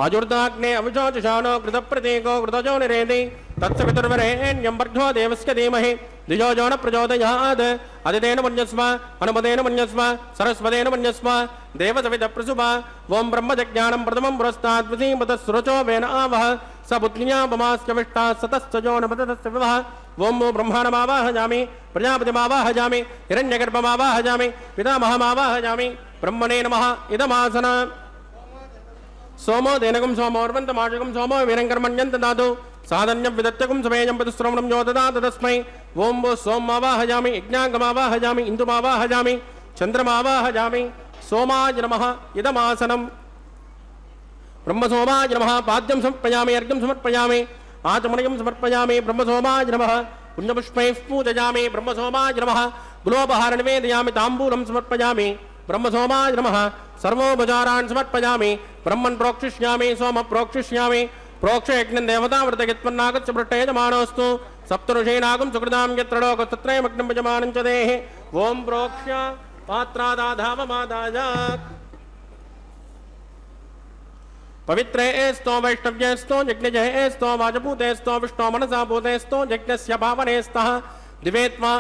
आजुर्दाग्ने अविशोचशानो घृतप्रदेको घृतजो निरेदि तत्सवितुर्वरेण्यं वर्गो देवस्य धीमहि द्विजो जो न प्रचोदयात् अदितेन मन्यस्व अनुमतेन मन्यस्व सरस्वतेन मन्यस्व देवसवितप्रसुभा ओं ब्रह्मजज्ञानं प्रथमं पुरस्ताद्विधीमतस्रुचो वेन आवह स पुत्न्या ममास्यविष्टा सतश्च जो न पततस्य विवह ओं ब्रह्माणमावाहयामि प्रजापतिमावाहयामि हिरण्यगर्भमावाहयामि पितामहमावाहयामि ब्रह्मणे नमः इदमासन सोमो देनगुं सोमोर्वन्तमाशकं सोमो वीरङ्कर्मण्यं ददातु साधन्यं विदत्यगुं समेयं पदुश्रवणं यो ददातु तस्मै ओं वो सोममावाहयामि यज्ञाङ्गमावाहयामि इन्दुमावाहयामि चन्द्रमावाहयामि सोमाय नमः इदमासनम् ब्रह्मसोमाय नमः पाद्यं समर्पयामि अर्घ्यं समर्पयामि आचमनीयं समर्पयामि ब्रह्मसोमाय नमः पुण्यपुष्पैः पूजयामि ब्रह्मसोमाय नमः गुलोपहारं निवेदयामि ताम्बूलं समर्पयामि ब्रह्मसोमाय नमः सर्वोपचारान् समर्पयामि ब्रह्मन् प्रोक्षिष्यामि सोम प्रोक्षिष्यामि प्रोक्षयज्ञं देवताव्रतयत्पन्नागच्छ पृष्ठयजमानोऽस्तु सप्तऋषीणागं सुकृतां यत्र लोकस्तत्रयमग्नं यजमानं च देहि ॐ प्रोक्ष्य पात्रादाधावमादायात् पवित्रेस्तो वैष्णव्येस्तो यज्ञजयेस्तो वाजभूतेस्तो विष्णो मनसा भूतेस्तो यज्ञस्य पावनेस्तः दिवेत्वा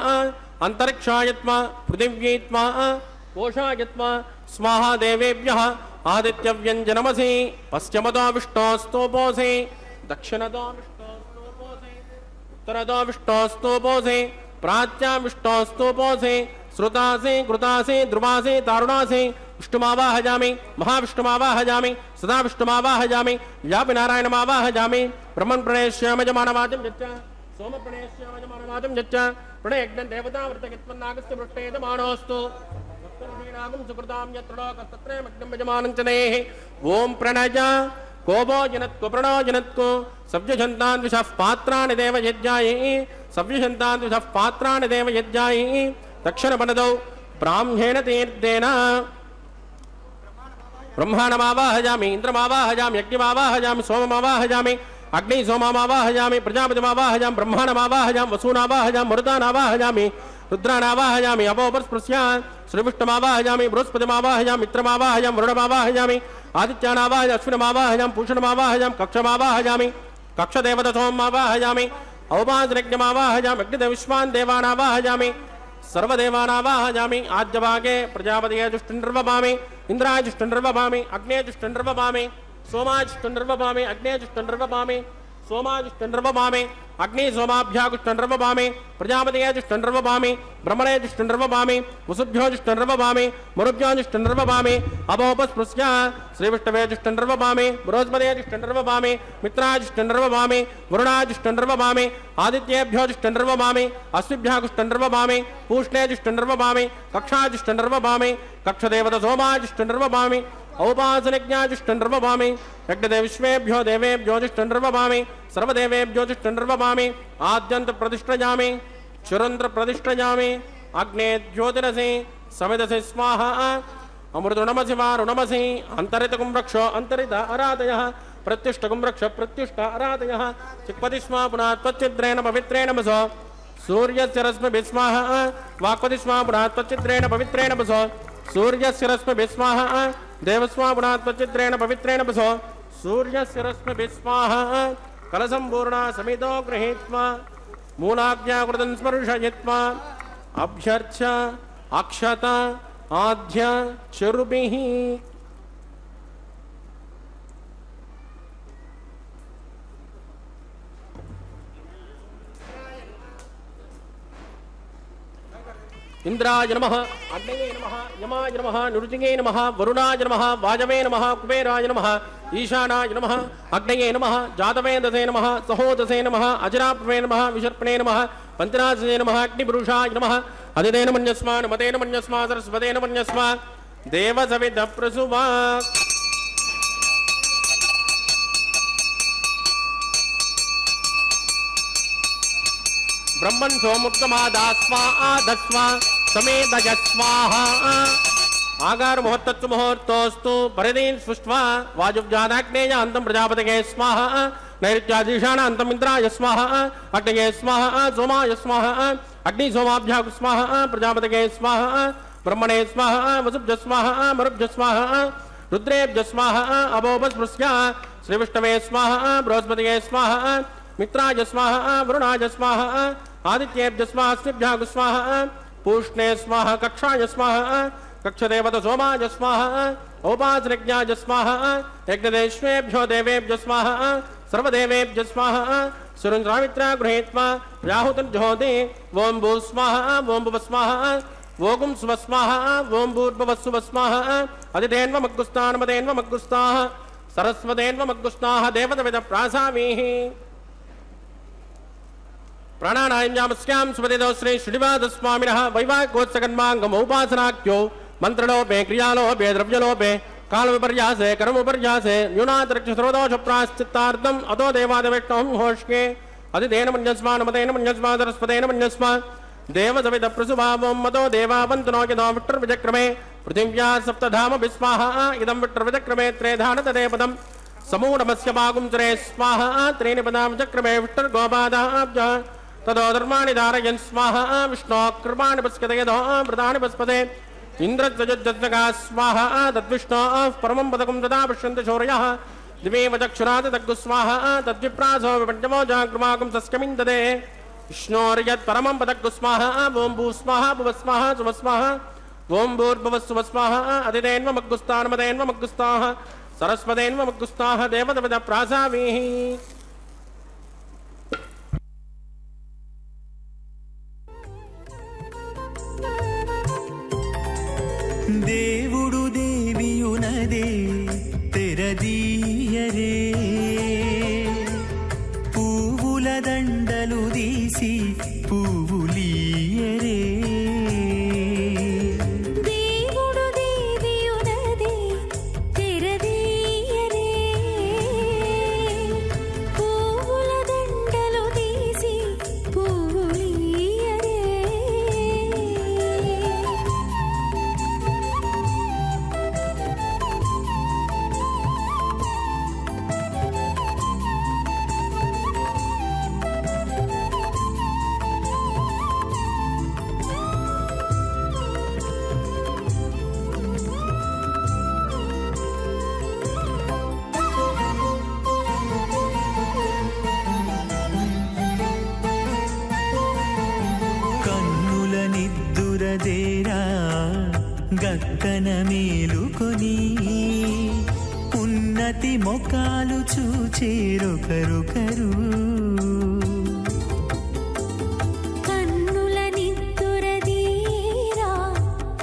अन्तरिक्षायत्वा पृथिव्येत्वा कोशायत्वा स्वाहा देवेभ्यः आदित्यव्यञ्जनमसि पश्चिमतो विष्णोस्तोपोऽसि दक्षिणतो विष्णोस्तोपोऽसि उत्तरतो विष्णोस्तोपोऽसि प्राच्यां विष्णोस्तोपोऽसि श्रुतासि कृतासि ध्रुवासि तारुणासि विष्णुमावाहयामि महाविष्णुमावाहयामि सदा विष्णुमावाहयामि व्यापिनारायणमावाहयामि ब्रह्मन् प्रणेष्यामयजमानवाचं यच्च सोमप्रणेष्यामयजमानवाचं यच्च प्रणयज्ञं देवताव्रतयत्पन्नागस्य पृष्ठयजमानोऽस्तु सुकृतां यत्र लोकस्तत्रयमग्नं यजमानं च देहि ॐ प्रणय कोपो जनत्को प्रणो जनत्को सव्यशन्तान् द्विषः पात्राणि देव यज्ञायै सव्यशन्तान् द्विषः पात्राणि देव यज्ञायै दक्षिणपनदौ ब्राह्मेण तीर्थेन ब्रह्माणमावाहयामि इन्द्रमावाहयामि यज्ञमावाहयामि सोममावाहयामि अग्नि सोममावाहयामि प्रजापतिमावाहयामि ब्रह्माणमावाहयामि वसूनावाहयामि मरुतानावाहयामि रुद्रानावाहयामि अपोपस्पृश्य श्रीविष्णुमावाहयामि बृहस्पतिमावाहयामि मित्रमावाहयामि वरुणमावाहयामि आदित्यानावाहयामि अश्विनमावाहयामि पूषणमावाहयामि कक्षमावाहयामि कक्षदेवतसोममावाहयामि औपासनज्ञमावाहयामि अग्निदेवविश्वान् देवानावाहयामि सर्वदेवानावाहयामि आद्यभागे प्रजापतये जुष्टनिर्वपामि इन्द्राय जुष्टनिर्वपामि अग्ने जुष्टनिर्वपामि सोमाय जुष्टनिर्वपामि अग्ने जुष्टनिर्वपामि सोमाय जुष्टनिर्वपामि अग्नि सोमाभ्यागुष्टनिर्वपामि प्रजापतये जुष्टनिर्वपामि ब्रह्मणे जुष्टनिर्वपामि वसुभ्यो जुष्टनिर्वपामि मरुभ्यो जुष्टनिर्वपामि अपोपस्पृश्य श्रीविष्णवे जुष्टनिर्वपामि बृहस्पतये जुष्टनिर्वपामि मित्राय जुष्टनिर्वपामि वरुणाय जुष्टनिर्वपामि आदित्येभ्यो जुष्टनिर्वपामि अश्विभ्यः जुष्टनिर्वपामि पूष्णे जुष्टनिर्वपामि कक्षाय जुष्टनिर्वपामि कक्षदेवतसोमाय जुष्टनिर्वपामि औपासनज्ञाय जुष्टनिर्वपामि यज्ञदेविश्वेभ्यो देवेभ्यो जुष्टनिर्वपामि सर्वदेवेभ्यो जुष्टनिर्वपामि आद्यन्त प्रतिष्ठयामि चुरन्त्र प्रतिष्ठयामि अग्ने ज्योतिरसि समिदसि स्वाहा अमृतुणमसि वारुणमसि अन्तरितकुं रक्ष अन्तरित आराधयः प्रत्युष्टकुं रक्ष प्रत्युष्ट आराधयः चिक्पति स्वा पुनः त्वच्चिद्रेण पवित्रेण वसो सूर्यस्य रश्मिभिः स्वाहा वाक्पति स्वा पुनः त्वच्चिद्रेण पवित्रेण वसो सूर्यस्य रश्मिभिः स्वाहा देवस्वा पुनः त्वच्चिद्रेण पवित्रेण वसो सूर्यस्य रश्मिभिः स्वाहा कलसम्पूर्णा समितो गृहीत्वा मूलाज्ञाकृतं स्पर्शयित्वा अभ्यर्च्य अक्षत आद्य चरुभिः इंद्राय नमः, अग्नये नमः, यमाय नमः, नृतिगे नमः, वरुणाय नमः, वाजवे नमः, कुबेराय नमः, ईशानाय नमः, अग्नये नमः, जातवेदसे नमः, सहोदसे नमः, अजरापवे नमः, विशर्पणे नमः, पंचराजसे नमः, अग्निपुरुषाय नमः, अधिदेन मन्यस्मा, नमतेन मन्यस्मा, सरस्वतेन मन्यस्मा, देवसविदप्रसुवा। ब्रह्मन् सोमुत्तमादास्वा आधस्वा समेतजस्वाहा। आगार मुहूर्तत्व मुहूर्तोस्तु परिदीन् स्पृष्ट्वा वायुव्यादाग्नेय अन्तं प्रजापतये स्वाहा। नैऋत्याधीशान अन्तं इन्द्राय स्वाहा। अग्नये स्वाहा, सोमाय स्वाहा, अग्नि सोमाभ्यां स्वाहा, प्रजापतये स्वाहा, ब्रह्मणे स्वाहा, वसुभ्य स्वाहा, मरुभ्य स्वाहा, रुद्रेभ्य स्वाहा, अभोपस्पृश्य श्रीविष्णवे स्वाहा, बृहस्पतये स्वाहा, मित्राय स्वाहा, वरुणाय स्वाहा, आदित्येभ्य स्वाहा, स्त्रिभ्यः स्वाहा, पूष्णे स्वाहा, कक्षाय स्वाहा, कक्षदेवत सोमाय स्वाहा, औपासनज्ञाय स्वाहा, यज्ञदेश्वेभ्यो देवेभ्य स्वाहा, सर्वदेवेभ्य स्वाहा, सुरन्द्रामित्रा गृहीत्वा व्याहुतर्जहोति। ओं भू स्वाहा, ओं भुव स्वाहा, ओं सुव स्वाहा, ओं भूर्भुवस्सुव स्वाहा, अदितेन्वमग्गुस्तान्मदेन्वमग्गुस्ताः, सरस्वतेन्वमग्गुस्ताः, देवतविद प्रासामीः। प्राणानायम्यामस्यां सुपतितो श्री श्रीनिवासस्वामिनः वैवाहिकोत्सकन्माङ्गमोपासनाख्यो मन्त्रलोपे क्रियालोपे द्रव्यलोपे कालविपर्यासे कर्मविपर्यासे न्यूनातिरिक्त सर्वदोषप्रायश्चित्तार्थम् अतो देवादिविष्णुं होष्ये। अधितेन मन्यस्मा, नमतेन मन्यस्मा, सरस्वतेन मन्यस्मा, देवसविदप्रसुभावं मतो देवावन्तनो यदो विष्टुर्विचक्रमे पृथिव्या सप्तधाम विस्वाहा। इदं विष्टुर्विचक्रमे त्रेधान तदेपदम् समूढमस्य भागुंसरे स्वाहा। त्रीणि पदां चक्रमे विष्टुर्गोपादाब्जः तदो धर्माणि धारयन् स्वाहा। विष्णो कृपाणि पश्यते यदो व्रतानि पस्पते इन्द्रत्वजुज्जगा स्वाहा। तद्विष्णोः परमं पदकं तदा पश्यन्ति शौर्यः दिवेव चक्षुरात् तग्गु स्वाहा। तद्विप्रासो विपञ्चमो जाग्रमाकं सस्यमिन्दते विष्णोर्यत् परमं पदग्गु स्वाहा। ओं भू स्वाहा, भुव स्वाहा, सुव स्वाहा, ओं भूर्भुवस्सुव स्वाहा, अदितेन्वमग्गुस्तान्मदेन्वमग्गुस्ताः, सरस्वतेन्वमग्गुस्ताः, देवतविद प्रासामीः। దేవుడు దేవియునదే తెరదీయరే పువ్వుల దండలు తీసి పువ్వులీయరే దేవుడు దేవియునదే తెరదీయరే పువ్వుల దండలు తీసి పువ్వులీయరే కన్నుల నిద్దురదేరా గక్కన మేలుకొని ఉన్నతి మొకాలు చూచేరొకరొకరు కన్నుల నిద్దురదీరా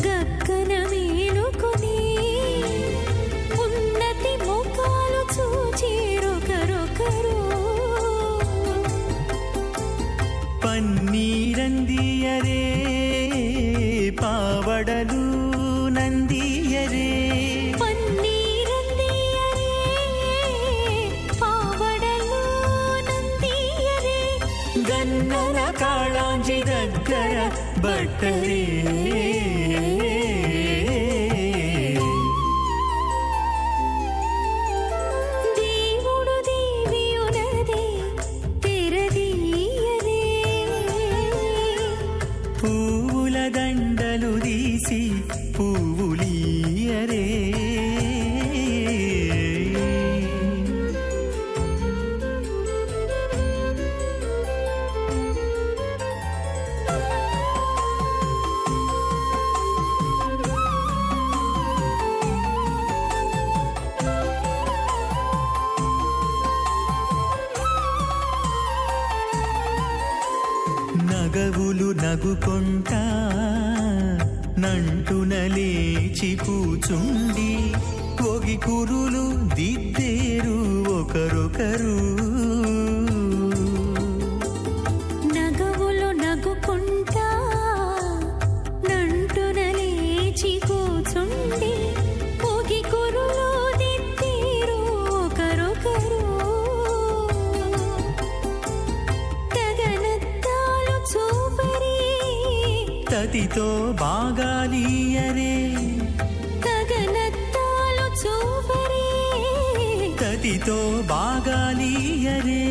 గగ్గన మేలుకొని ఉన్నతి ముఖాలు చూచేరొకరొకరు పన్నీరందియరే పావడలు నందియరే పన్నీరందియరే పావడలు నందియరే గన్నల కాళాంజి దగ్గర బట్టరే దేవుడు దేవియునదే తెరదీయరే పువ్వుల దండలు తీసి పువ్వులీయరే నగుకొంటా నంటున లేచి కూచుండి ఒగి కురులు దిద్దేరు ఒకరొకరు నగవులు నగుకుంటా నంటున లేచి కూచుండి ఒగి కురులు దిద్దేరు ఒకరొకరు తగనత్తాలు చూపరి తతితో బాగాలియరే తగనత్తాలు చూపరి తతితో బాగాలియరే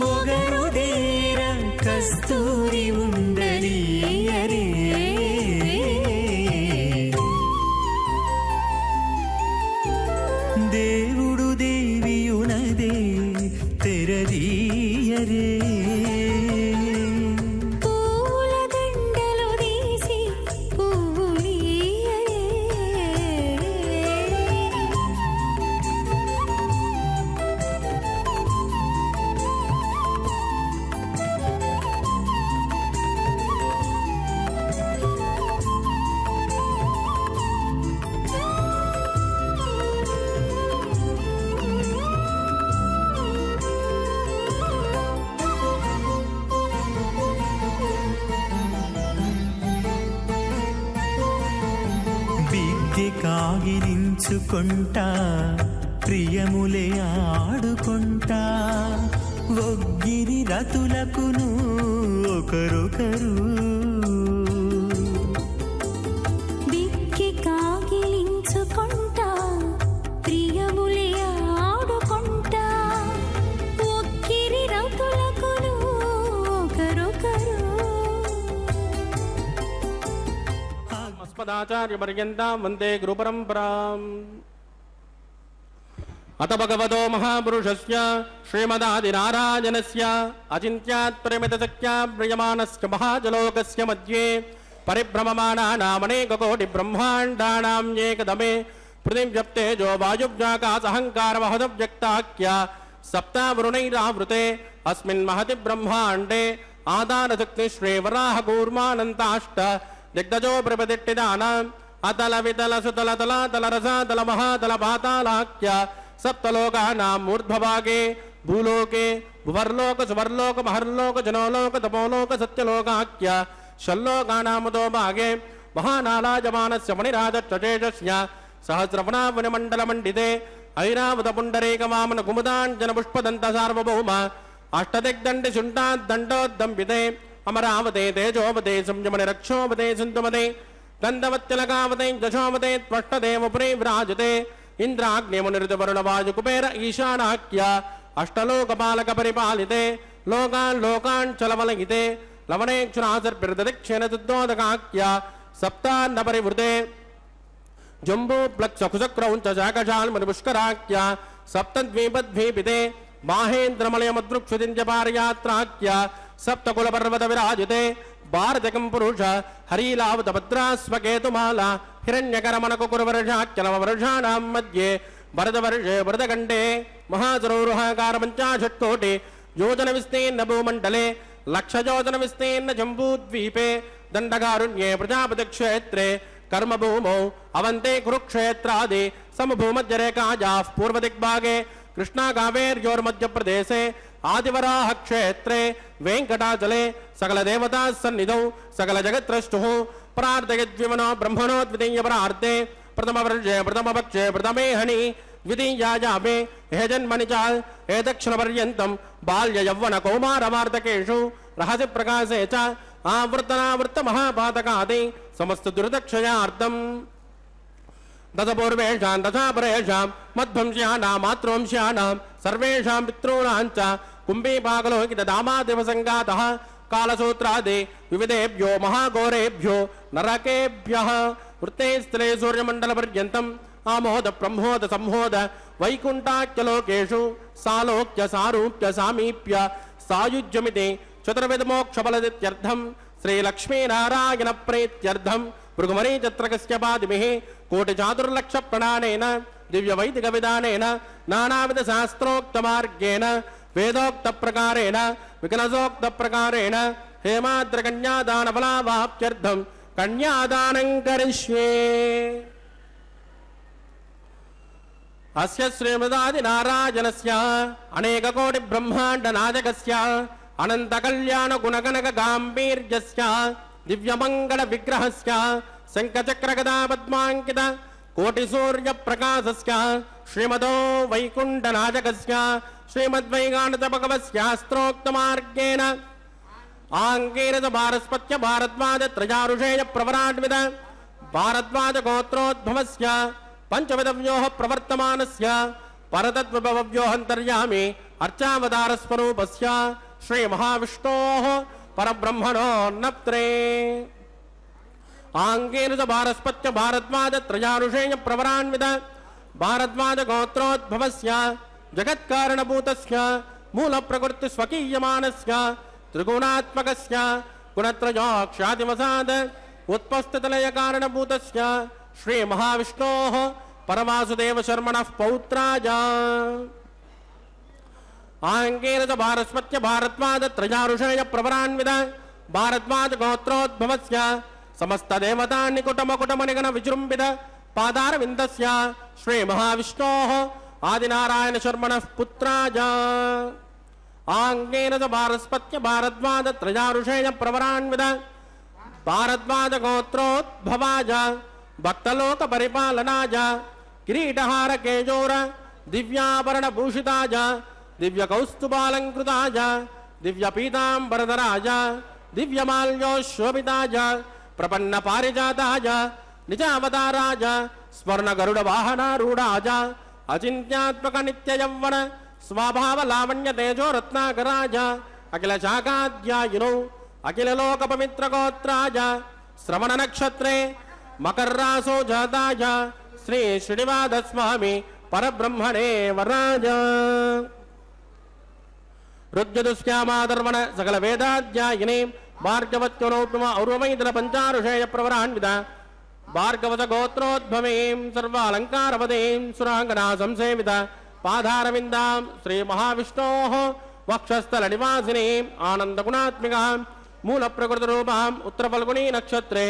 మొగరుదేర కస్తూరి ఉండలియరే దేవుడు దేవియునదే తెరదీయరే పూల దండలు తీసి పువ్వులియరే బిగ్గె కాగిలించుకుంటా ప్రియములే ఆడుకుంటా ఒగ్గిరి రతులకును ఒకరొకరు బిక్కి కాగిలించుకుంటా ప్రియములే ఆడుకుంటా ఒక్కిరి రతులకును ఒకరొకరు अस्मदाचार्यपर्यन्तां वन्दे गुरुपरम्पराम् अथ भगवतो महापुरुषस्य श्रीमदादिनारायणस्य अचिन्त्यात्परिमितशक्त्या म्रियमाणस्य महाजलोकस्य मध्ये परिभ्रममाणानामनेककोटिब्रह्माण्डानां एकदमे पृथिव्यप्तेजो वायुव्याकाशहङ्कारमहदव्यक्ताख्या सप्तावरुणैरावृते अस्मिन् महति ब्रह्माण्डे आदानशक्तिश्रीवराहकूर्मानन्ताष्ट दिग्गजो प्रपतिष्ठितानाम् अतल वितल सुतल तलातल रसातल महातल पातालाख्य सप्तलोकानां मूर्ध्वभागे भूलोके भुवर्लोक सुवर्लोक महर्लोक जनोलोक तपोलोक सत्यलोकाख्य षल्लोकानामतो भागे महानालाजमानस्य मणिराजश्चेजस्य सहस्रवनावनमण्डलमण्डिते ऐरावतपुण्डरीकवामन कुमुदाञ्जनपुष्पदन्त सार्वभौम अष्टदिग्दण्डि शुण्डाद्दण्डोद्दम्बिते अमरावते तेजोवते संयमने रक्षोवते सुन्दमते गन्धवत्यलकावते दशोवते त्वष्टदेव पुरे विराजते इन्द्राग्निमुनिर्दवरुणवायुकुबेर ईशानाख्य अष्टलोकपालक परिपालिते लोकान् लोकान् चलवलयिते लवणेक्षुरासर्पिर्ददिक्षेण सुद्धोदकाख्य सप्तान्न परिवृते जम्बूप्लक्षकुचक्रौञ्च शाकशाल्मणिपुष्कराख्य सप्तद्वीपद्वीपिते माहेन्द्रमलयमद्रुक्षुदिञ्जपारयात्राख्य सप्तकुलपर्वत विराजिते भारतकं पुरुष हरीलावतभद्रास्वकेतुमाला हिरण्यकरमणकुकुरवर्षाख्यनववर्षाणां मध्ये भरतवर्षे भरतखण्डे महासरोरुहाकारपञ्चाशत्कोटि योजनविस्तीर्ण भूमण्डले लक्षयोजनविस्तीर्ण जम्बूद्वीपे दण्डकारुण्ये प्रजापतिक्षेत्रे कर्मभूमौ अवन्ते कुरुक्षेत्रादि समभूमध्यरेखायाः पूर्वदिग्भागे कृष्णा कावेर्योर्मध्यप्रदेशे आदिवराह क्षेत्रे वेंकटाचले सकल देवता सन्निधौ सकल जगत्रष्टुः प्रार्थयद्विमनो ब्रह्मणो द्वितीय परार्थे प्रथम वर्षे प्रथम पक्षे प्रथमे हनि द्वितीयायामे हे जन्मनि च एतक्षणपर्यन्तं बाल्य यौवन कौमारवार्धकेषु रहस्य प्रकाशे च आवृतनावृत्त महापातकादि समस्त दुर्दक्षयार्थम् दशपूर्वेषां दशापरेषां मध्वंस्यानां मातृवंस्यानां सर्वेषां पितॄणां च कुम्भीपाकलोकितदामादिवसङ्गातः कालसूत्रादि विविधेभ्यो महाघोरेभ्यो नरकेभ्यः वृत्ते स्थले सूर्यमण्डलपर्यन्तम् आमोद ब्रह्मोद संहोद वैकुण्ठाख्यलोकेषु सालोक्य सारूप्य सामीप्य सायुज्यमिति चतुर्विधमोक्षफलदित्यर्थं श्रीलक्ष्मीनारायण प्रीत्यर्थं भृगुमरीचत्रकस्यपादिभिः कोटिचातुर्लक्षप्रणानेन दिव्यवैदिकविधानेन नानाविधशास्त्रोक्तमार्गेण वेदोक्तप्रकारेण विकलसोक्तप्रकारेण हेमाद्रकन्यादानफलावाप्त्यर्थं कन्यादानं करिष्ये। अस्य श्रीमदादिनारायणस्य अनेककोटिब्रह्माण्डनायकस्य अनन्तकल्याणगुणगणकगाम्भीर्यस्य दिव्यमङ्गलविग्रहस्य शङ्खचक्रगदापद्माङ्कित कोटिसूर्यप्रकाशस्य श्रीमदो वैकुण्ठनायकस्य श्रीमद्वैगानतभगवस्यास्त्रोक्तमार्गेण आङ्गीरस भारस्पत्य भारद्वाज त्रयारुषेय प्रवरान्वित भारद्वाज गोत्रोद्भवस्य पंचविधव्योः प्रवर्तमानस्य परतत्त्वभवव्योऽन्तर्यामी अर्चावतारस्वरूपस्य श्री महाविष्णोः परब्रह्मणो नप्त्रे आङ्गीरस भारस्पत्य भारद्वाज त्रयारुषेय प्रवरान्वित भारद्वाज गोत्रोद्भवस्य जगत्कारणभूतस्य मूलप्रकृतिस्वकीयमानस्य त्रिगुणात्मकस्य गुणत्रयोक्षादिवसाद उत्पस्थितलयकारणभूतस्य श्री महाविष्णोः परवासुदेव शर्मणः पौत्राय आङ्गीरस भारस्पत्य भारद्वाज त्रयारुषेय प्रवरान्वित भारद्वाज गोत्रोद्भवस्य समस्त देवता निकुटमकुटमनिगण विजृम्भित पादारविन्दस्य श्री महाविष्णोः आदिनारायण शर्मणः पुत्राय आङ्गीरस भारस्पत्य भारद्वाज त्रयारुषेय प्रवरान्वित भारद्वाज गोत्रोद्भवाय भक्तलोक परिपालनाय किरीटहार केजोर दिव्याभरण भूषिताय दिव्य कौस्तुभालंकृताय दिव्य पीतांबरधराय दिव्यमाल्योशोभिताय प्रपन्न पारिजाताय निजावताराय स्वर्ण गरुड़ वाहनारूढ़ाय अचिंत्यात्मक नित्य यौवन स्वभाव लावण्य तेजो रत्नाकराय अखिल शाखाध्यायिनो अखिल लोक पवित्र गोत्राय श्रवण नक्षत्रे मकर रासो जाताय श्री श्रीनिवास स्वामी परब्रह्मणे वराज रुद्रदुष्यामादर्वण सकल वेदाध्यायिने भार्गवत्योनोपम और्वमैदल पंचारुषेय प्रवरान्वित भार्गवत गोत्रोद्भवीं सर्वालंकारवतीं सुरांगना संसेवित पादारविन्दां श्री महाविष्णोः वक्षस्थल निवासिनीं आनंद गुणात्मिकां मूल प्रकृति रूपां उत्तरफल्गुनी नक्षत्रे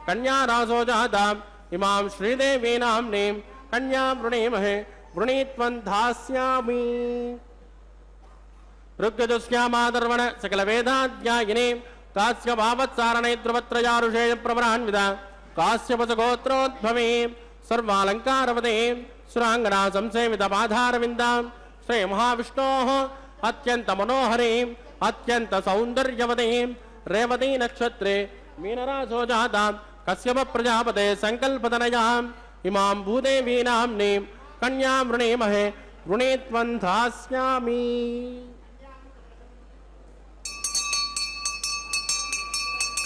कन्या रासो जाताम् इमां श्रीदेवी नाम्नीं कन्यां वृणीमहे वृणीत्वं धास्यामि ऋग्यजुष्यामादर्वण सकल वेदाध्यायिनीं कास्य भावत्सारणे ध्रुवत्रयारुषेय प्रवरान्वित काश्यपस गोत्रोद्भवीं सर्वालंकारवतीं सुरांगना संसेवित पादारविन्दां श्री महाविष्णोः अत्यंत मनोहरीं अत्यंत सौंदर्यवतीं रेवती नक्षत्रे मीनरासो जातां कश्यप प्रजापते संकल्पतनयाम् इमां भूदेवी नाम्नीं कन्यां वृणीमहे वृणीत्वं धास्यामि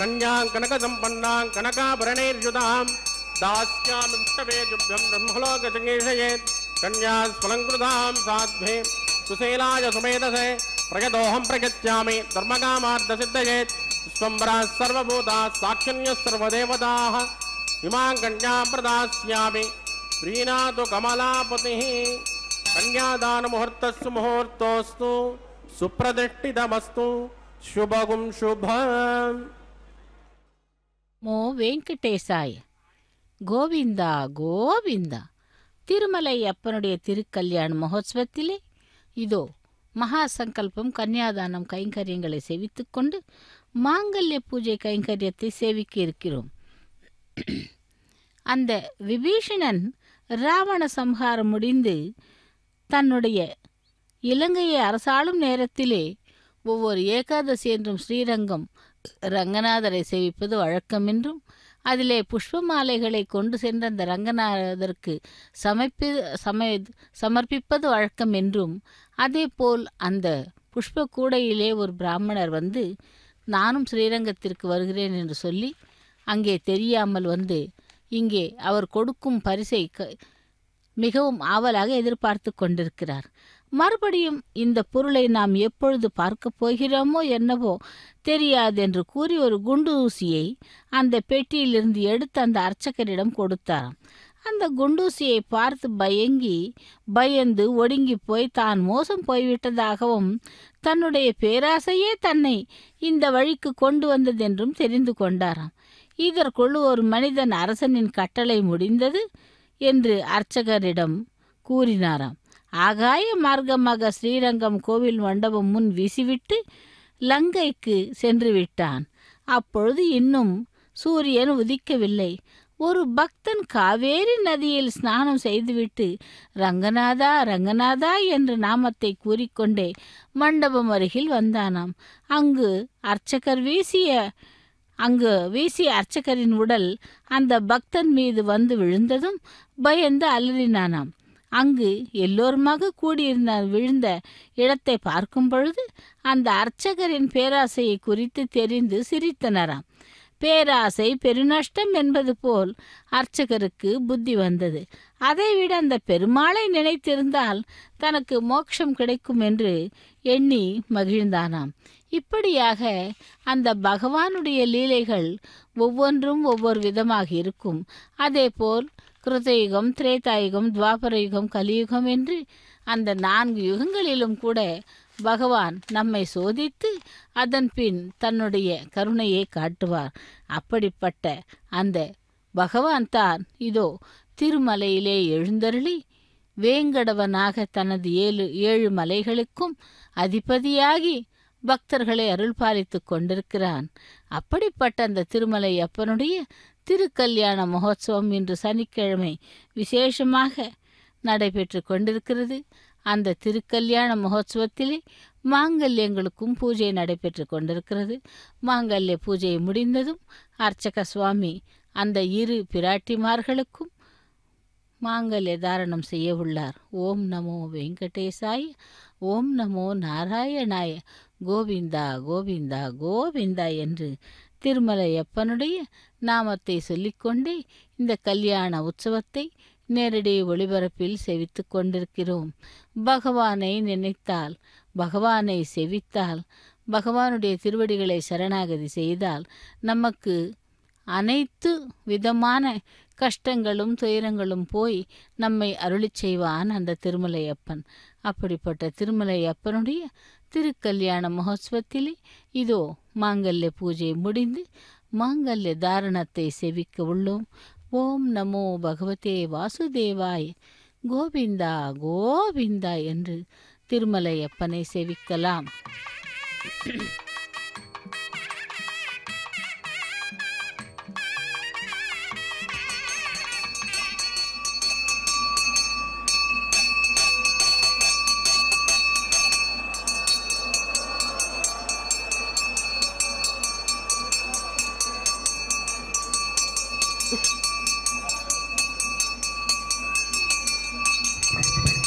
कन्यां कनकसम्पन्नां कनकाभरणैर्युतां दास्यामि विष्टवेजुभ्यं ब्रह्मलोकजगेशये कन्या स्फलङ्कृतां साध्वे सुशीलाय सुमेधसे प्रयतोऽहं प्रयच्छामि धर्मकामार्थसिद्धये स्वम्बराः सर्वभूताः साक्षिण्यः सर्वदेवताः इमां कन्यां प्रदास्यामि प्रीणातु कमलापतिः कन्यादानमुहूर्तस्सु मुहूर्तोऽस्तु सुप्रतिष्ठितमस्तु शुभगुं शुभम् மோ வெங்கடேசாய கோவிந்தா கோவிந்தா. திருமலை அப்பனுடைய திருக்கல்யாண மகோத்சவத்திலே இதோ மகா சங்கல்பம் கன்னியாதானம் கைங்கரியங்களை சேவித்துக்கொண்டு மாங்கல்ய பூஜை கைங்கரியத்தை சேவிக்க இருக்கிறோம். அந்த விபீஷணன் ராவண சம்ஹாரம் முடிந்து தன்னுடைய இலங்கையை அரசாளும் நேரத்திலே ஒவ்வொரு ஏகாதசி என்றும் ஸ்ரீரங்கம் ரங்கநாதரை சேவிப்பது வழக்கம் என்றும் அதிலே புஷ்ப மாலைகளை கொண்டு சென்ற அந்த ரங்கநாதருக்கு சமர்ப்பிப்பது வழக்கம் என்றும் அதேபோல் அந்த புஷ்ப கூடையிலே ஒரு பிராமணர் வந்து நானும் ஸ்ரீரங்கத்திற்கு வருகிறேன் என்று சொல்லி அங்கே தெரியாமல் வந்து இங்கே அவர் கொடுக்கும் பரிசை மிகவும் ஆவலாக எதிர்பார்த்து கொண்டிருக்கிறார். மறுபடியும் இந்த பொருளை நாம் எப்பொழுது பார்க்க போகிறோமோ என்னவோ தெரியாது என்று கூறி ஒரு குண்டு ஊசியை அந்த பெட்டியிலிருந்து எடுத்து அந்த அர்ச்சகரிடம் கொடுத்தாராம். அந்த குண்டூசியை பார்த்து பயந்து ஒடுங்கி போய் தான் மோசம் போய்விட்டதாகவும் தன்னுடைய பேராசையே தன்னை இந்த வழிக்கு கொண்டு வந்ததென்றும் தெரிந்து கொண்டாராம். இதற்குள் ஒரு மனிதன் அரசனின் கட்டளை முடிந்தது என்று அர்ச்சகரிடம் கூறினாராம். ஆகாய மார்க்கமாக ஸ்ரீரங்கம் கோவில் மண்டபம் முன் வீசிவிட்டு லங்கைக்கு சென்று விட்டான். அப்பொழுது இன்னும் சூரியன் உதிக்கவில்லை. ஒரு பக்தன் காவேரி நதியில் ஸ்நானம் செய்துவிட்டு ரங்கநாதா ரங்கநாதா என்ற நாமத்தை கூறிக்கொண்டே மண்டபம் அருகில் வந்தானாம். அங்கு வீசிய அர்ச்சகரின் உடல் அந்த பக்தன் மீது வந்து விழுந்ததும் பயந்து அலறினானாம். அங்கு எல்லோருமாக விழுந்த இடத்தை பார்க்கும் பொழுது அந்த அர்ச்சகரின் பேராசையை குறித்து தெரிந்து சிரித்தனராம். பேராசை பெருநஷ்டம் என்பது போல் அர்ச்சகருக்கு புத்தி வந்தது. அதைவிட அந்த பெருமாளை நினைத்திருந்தால் தனக்கு மோட்சம் கிடைக்கும் என்று எண்ணி மகிழ்ந்தானாம். இப்படியாக அந்த பகவானுடைய லீலைகள் ஒவ்வொன்றும் ஒவ்வொரு விதமாக இருக்கும். அதேபோல் கிருதயுகம், திரேதாயுகம், துவாபர யுகம், கலியுகம் என்று அந்த 4 யுகங்களிலும் கூட பகவான் நம்மை சோதித்து அதன் பின் தன்னுடைய கருணையை காட்டுவார். அப்படிப்பட்ட அந்த பகவான் தான் இதோ திருமலையிலே எழுந்தருளி வேங்கடவனாக தனது 7 மலைகளுக்கும் அதிபதியாகி பக்தர்களை அருள்பாலித்து கொண்டிருக்கிறான். அப்படிப்பட்ட அந்த திருமலை அப்பனுடைய திருக்கல்யாண மகோத்சவம் இன்று சனிக்கிழமை விசேஷமாக நடைபெற்று கொண்டிருக்கிறது. அந்த திருக்கல்யாண மகோத்சவத்திலே மாங்கல்யங்களுக்கும் பூஜை நடைபெற்று கொண்டிருக்கிறது. மாங்கல்ய பூஜை முடிந்ததும் அர்ச்சக சுவாமி அந்த 2 பிராட்டிமார்களுக்கும் மாங்கல்ய தாரணம் செய்ய உள்ளார். ஓம் நமோ வெங்கடேசாய, ஓம் நமோ நாராயணாய, கோவிந்தா கோவிந்தா கோவிந்தா என்று திருமலையப்பனுடைய நாமத்தை சொல்லிக்கொண்டே இந்த கல்யாண உற்சவத்தை நேரடி ஒளிபரப்பில் செவித்து கொண்டிருக்கிறோம். பகவானை நினைத்தால், பகவானை செவித்தால், பகவானுடைய திருவடிகளை சரணாகதி செய்தால் நமக்கு அனைத்து விதமான கஷ்டங்களும் துயரங்களும் போய் நம்மை அருளிச் செய்வான் அந்த திருமலையப்பன். அப்படிப்பட்ட திருமலையப்பனுடைய திருக்கல்யாண மகோத்சவத்திலே இதோ மாங்கல்ய பூஜை முடிந்து மாங்கல்ய தாரணத்தை செவிக்க உள்ளோம். ஓம் நமோ பகவதே வாசுதேவாய், கோவிந்தா கோவிந்தா என்று திருமலையப்பனை செவிக்கலாம்.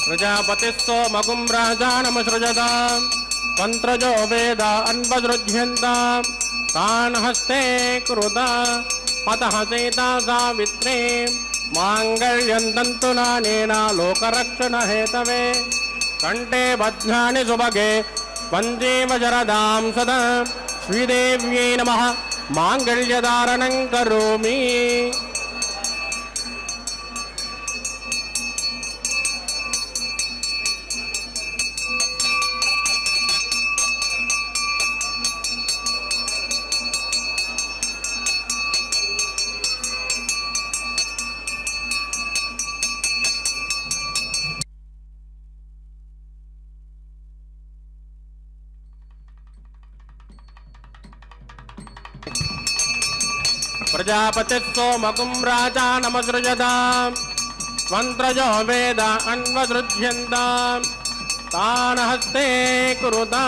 प्रजापतिस्सो मगुं राजानमसृजतां मन्त्रजो वेद अन्वसृज्यन्तां तान् हस्ते कुरुता अतः सीता सावित्रे माङ्गल्यं तन्तुनानेन लोकरक्षणहेतवे कण्ठे बध्नानि सुभगे वन्दे सदा श्रीदेव्यै नमः माङ्गल्यधारणं करोमि. प्रजापतिस्सो मगुं राजानमसृजतां मन्त्रजो वेद अन्वसृज्यन्तां तान् हस्ते कुरुता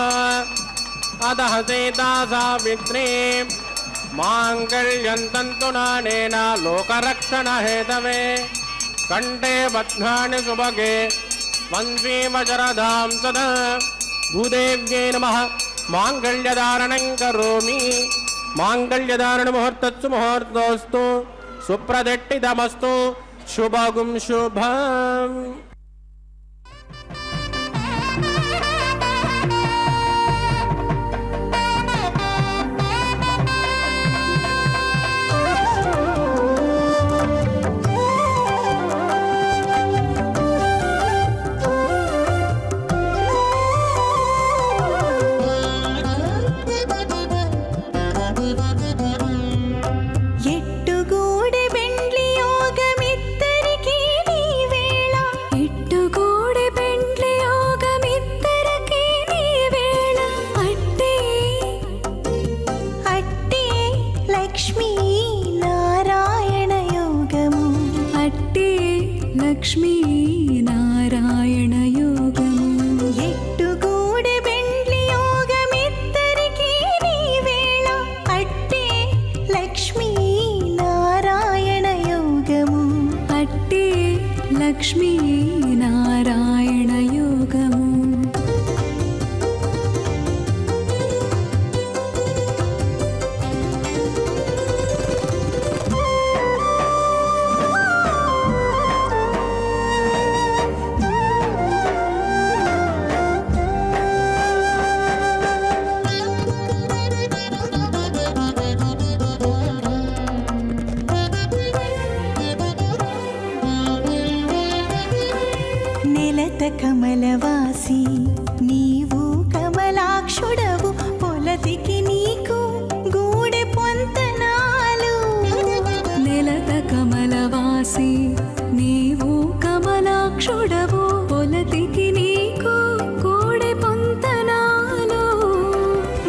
अतः सीता सावित्रे माङ्गल्यं तन्तुनानेन लोकरक्षणहेतवे कण्ठे बध्नानि सुभगे वन्दे सदा भूदेव्यै नमः माङ्गल्यधारणं करोमि. मांगल्यधारण मुहूर्तत्सु मुहूर्तोस्तु सुप्रदिष्टितमस्तु शुभगुं शुभम्. లక్ష్మీ నారాయణ యోగము ఎట్టుగూడె బెండ్లి యోగమిద్దరికీ నీ వేళ అట్టే లక్ష్మీ నారాయణ యోగము అట్టే లక్ష్మీ నారాయణ యోగము కమలవాసి నీవు కమలాక్షుడవు పొలతికి నీకు గూడె పొంతనాలు నెలత కమలవాసి నీవు కమలాక్షుడవు పొలతికి నీకు గూడె పొంతనాలు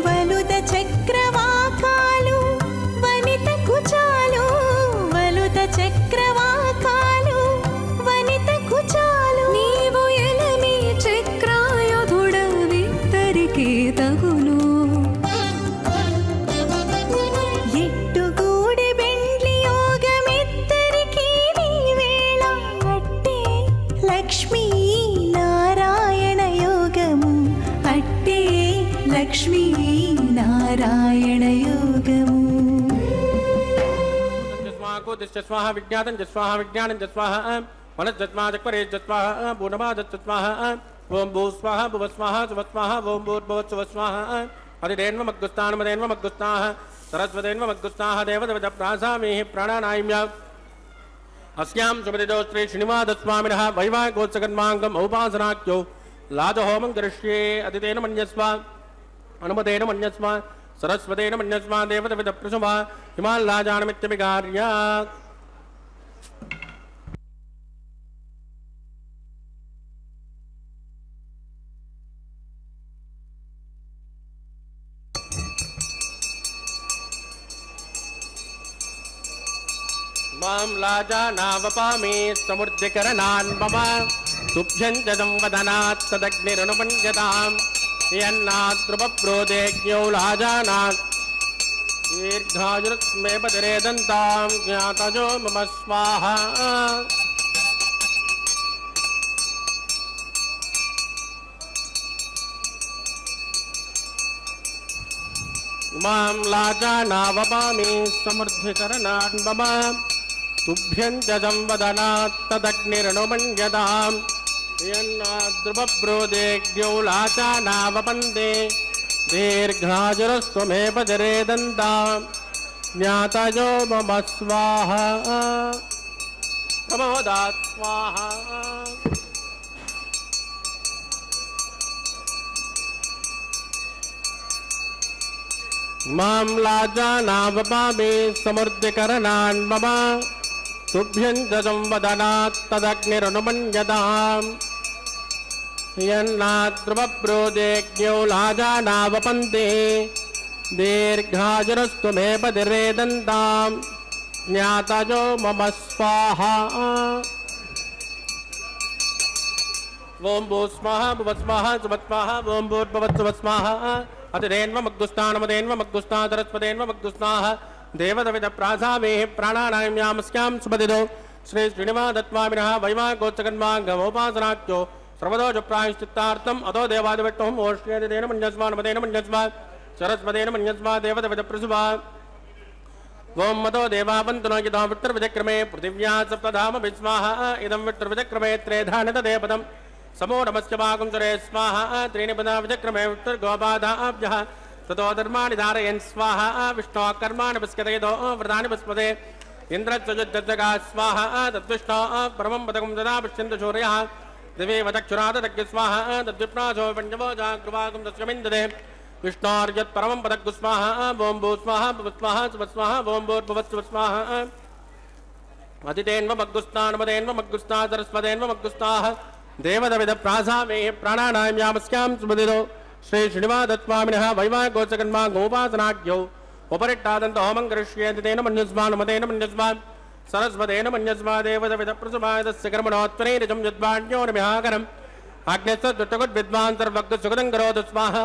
వలుద చక్రవాకాలు వనిత కుచాలు వలుద చక్రవాకాలు వనిత కుచాలు తగును ఎట్టుగూడె బెండ్లి యోగమిద్దరికీ నీ వేళ అట్టే లక్ష్మీ నారాయణ యోగము అట్టే లక్ష్మీ నారాయణ యోగము స్వాహ విజ్ఞాతం స్వాహ విజ్ఞానం స్వాహ మనస్వాహ చక్వరే స్వాహ పూర్ణమాద స్వాహ ఓం భూ స్వాహ భువ స్వాహ శుభ స్వాహ ఓం భూర్భువ శుభ స్వాహ అదిదేన్వ మగ్గుస్థానమదేన్వ మగ్గుస్థాహ సరస్వదేన్వ మగ్గుస్థాహ దేవదేవత ప్రాసామేః ప్రాణానాయిమ్య అస్యాం శుభదిదో శ్రీ శ్రీనివాసస్వామినః వైవాహికోత్సకర్మాంగం ఔపాసనాఖ్యో లాజహోమం కరిష్యే అదితేన మన్యస్వ అనుమతేన మన్యస్వ సరస్వతేన మన్యస్వ దేవదేవత ప్రశుభ హిమాల్లాజానమిత్యభికార్య మాం లాజానావపామి సమృద్ధికరణాన్ మమ తుభ్యం చ సంవదనాత్ తదగ్నిరనుపన్యతాం యన్నాద్రుపప్రోదేజ్ఞౌ లాజానాత్ దీర్ఘాయుర్మే పతిరేదంతాం జ్ఞాతజో మమ స్వాహా మాం లాజానావపామి సమృద్ధికరణాన్ మమ తుభ్యం చ సంవదనాత్ తదగ్నిరనుపన్యతాం యన్నాద్రుపప్రోదేజ్ఞౌ లాజానావపంతే దీర్ఘాయురస్తు మే పతిరేదంతాం జ్ఞాతజో మమ స్వాహా ప్రమోదాత్ స్వాహా మాం లాజానావపామి సమృద్ధికరణాన్ మమ తుభ్యం చ సంవదనాత్ తదగ్నిరనుపన్యతాం యన్నాద్రుపప్రోదేజ్ఞౌ లాజానావపంతే దీర్ఘాయురస్తు మే పతిరేదంతాం జ్ఞాతజో మమ స్వాహా ఓం భూ స్వాహ భువ స్వాహ శుభ స్వాహ ఓం భూర్భువ శుభ స్వాహ అతిరేన్వ మగ్గుస్థానమదేన్వ మగ్గుస్థా సరస్వదేన్వ మగ్గుస్థాః దేవదవిద ప్రాసామేః ప్రాణానాయిమ్యామస్యాం సుపదిదో శ్రీ శ్రీనివాసస్వామినః వైవాహికోత్సకర్మాంగమోపాసనాఖ్యో सर्वदोष प्रायश्चित्तार्थम अतो देवादिवट्टोम ओष्ठेदेन मन्यस्मानमदेन मन्यस्मा सरस्वतेन मन्यस्मा देवदेवत प्रसुभा ओम मतो देवावन्तनो यदा विट्टर्विचक्रमे पृथिव्या सप्तधाम विस्माः इदं विट्टर्विचक्रमे त्रेधानत देवदं समो नमस्य भागं सुरे स्वाहा त्रीणि पदा विचक्रमे विट्टर्गोपादाभ्यः ततो धर्माणि धारयन् स्वाहा विष्णो कर्माणि पस्कतयतो व्रतानि पस्पते इन्द्रच्युजज्जगा स्वाहा तद्विष्णो परमं पदकं ददा पश्यन्तु शौर्यः दिवे वदक्षुरादज्ञ स्वाहा तद्विप्रासो पञ्चमो जाग्रवागं तस्यमिन्दते विष्णोर्यत् परमं पदग्गु स्वाहा ओं भू स्वाहा भुवस्वाहा सुवस्वाहा ओं भूर्भुवस्वस्वाहा अतितेन्व मग्गुस्तानमदेन्व मग्गुस्ता सरस्वतेन्व मग्गुस्ताः देवदविद प्रासामेः प्राणानायामस्यां सुमदिरो श्री श्रीनिवासस्वामिनः वैवाहिकोत्सकर्मांगोपासनाख्यौ उपरिट्टादन्त होमं करिष्येति तेन मन्यस्मान् मतेन मन्यस्मान् सरस्वतेन मन्यस्मादेव विदप्रसुमायतस्य कर्मणोत्तरे निजं यद्वाण्यो नमिहाकरम् अग्नेस्तद्विद्वान् सर्वज्ञ सुगतं करोतु स्वाहा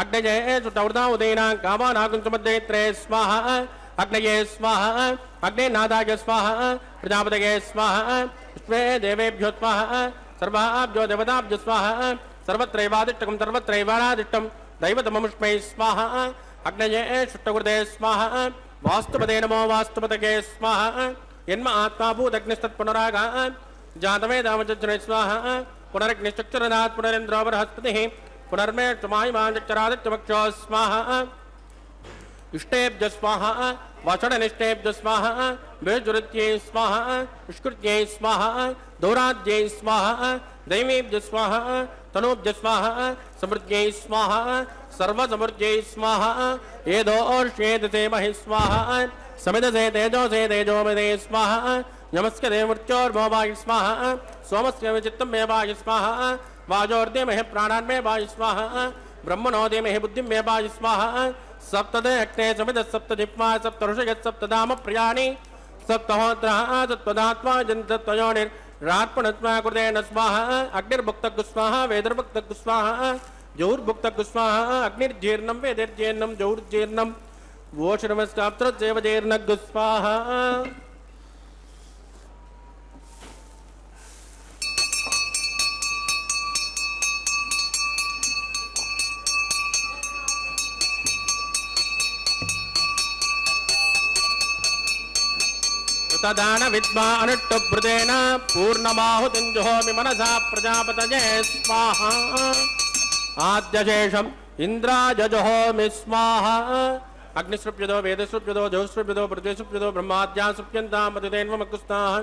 अग्नये सुतवृता उदयनां कामानाकुंसमद्यत्रे स्वाहा अग्नये स्वाहा अग्नेनादाय स्वाहा प्रजापतये स्वाहा विश्वे देवेभ्यो स्वाहा सर्वाभ्यो देवताभ्यो स्वाहा सर्वत्रैवादिष्टकं सर्वत्रैवानादिष्टं दैवतममुष्मै स्वाहा अग्नये शुष्टकृते स्वाहा वास्तुपदे नमो वास्तुपतये स्वाहा यन्म आत्मा भूतग्निस्तत्पुनरागा जातवेदामचक्षणे स्वाहा पुनरग्निश्चक्षरनात् पुनरेन्द्रो बृहस्पतिः पुनर्मे चक्षरादित्यवक्षो स्वाहा इष्टेभ्य स्वाहा वचननिष्ठेभ्य स्वाहा वेजुरुत्यै स्वाहा विष्कृत्यै स्वाहा दौराद्यै स्वाहा दैवेभ्य स्वाहा तनूभ्य स्वाहा समृद्ध्यै स्वाहा सर्वसमृद्ध्यै स्वाहा एदोर्ष्येदसे महि स्वाहा समिदसे तेजोसे तेजोमदे स्वाहा नमस्करे मृत्योर्भवाय स्वाहा सोमस्य विचित्तं मे वाय स्वाहा वाजोर्दे महे प्राणान् मे वाय स्वाहा ब्रह्मणो दे महे बुद्धिं मे वाय स्वाहा सप्तदे अग्ने समिद सप्तजिह्वा सप्तऋषय सप्तधाम प्रियाणि सप्तहोत्रः सप्तदात्मा जन्तत्वयोनिर्रात्मनस्वा कृतेन स्वाहा अग्निर्भुक्तः स्वाहा वेदर्भुक्तः स्वाहा जौर्भुक्तः स्वाहा अग्निर्जीर्णं वेदिर्जीर्णं जौर्जीर्णं वोषणमस्ताप्तजेवजीर्णः स्वाहा तदान विद्मा अनुष्टुभृतेन पूर्णमाहुतिं जुहोमि मनसा प्रजापतये स्वाहा आद्यशेषम् इन्द्राय जुहोमि स्वाहा अग्निसृप्यदो वेदसृप्यदो जौसृप्यदो पृथ्वीसृप्यदो ब्रह्माद्या सृप्यन्तां मधुतेन्वमग्गुस्ताः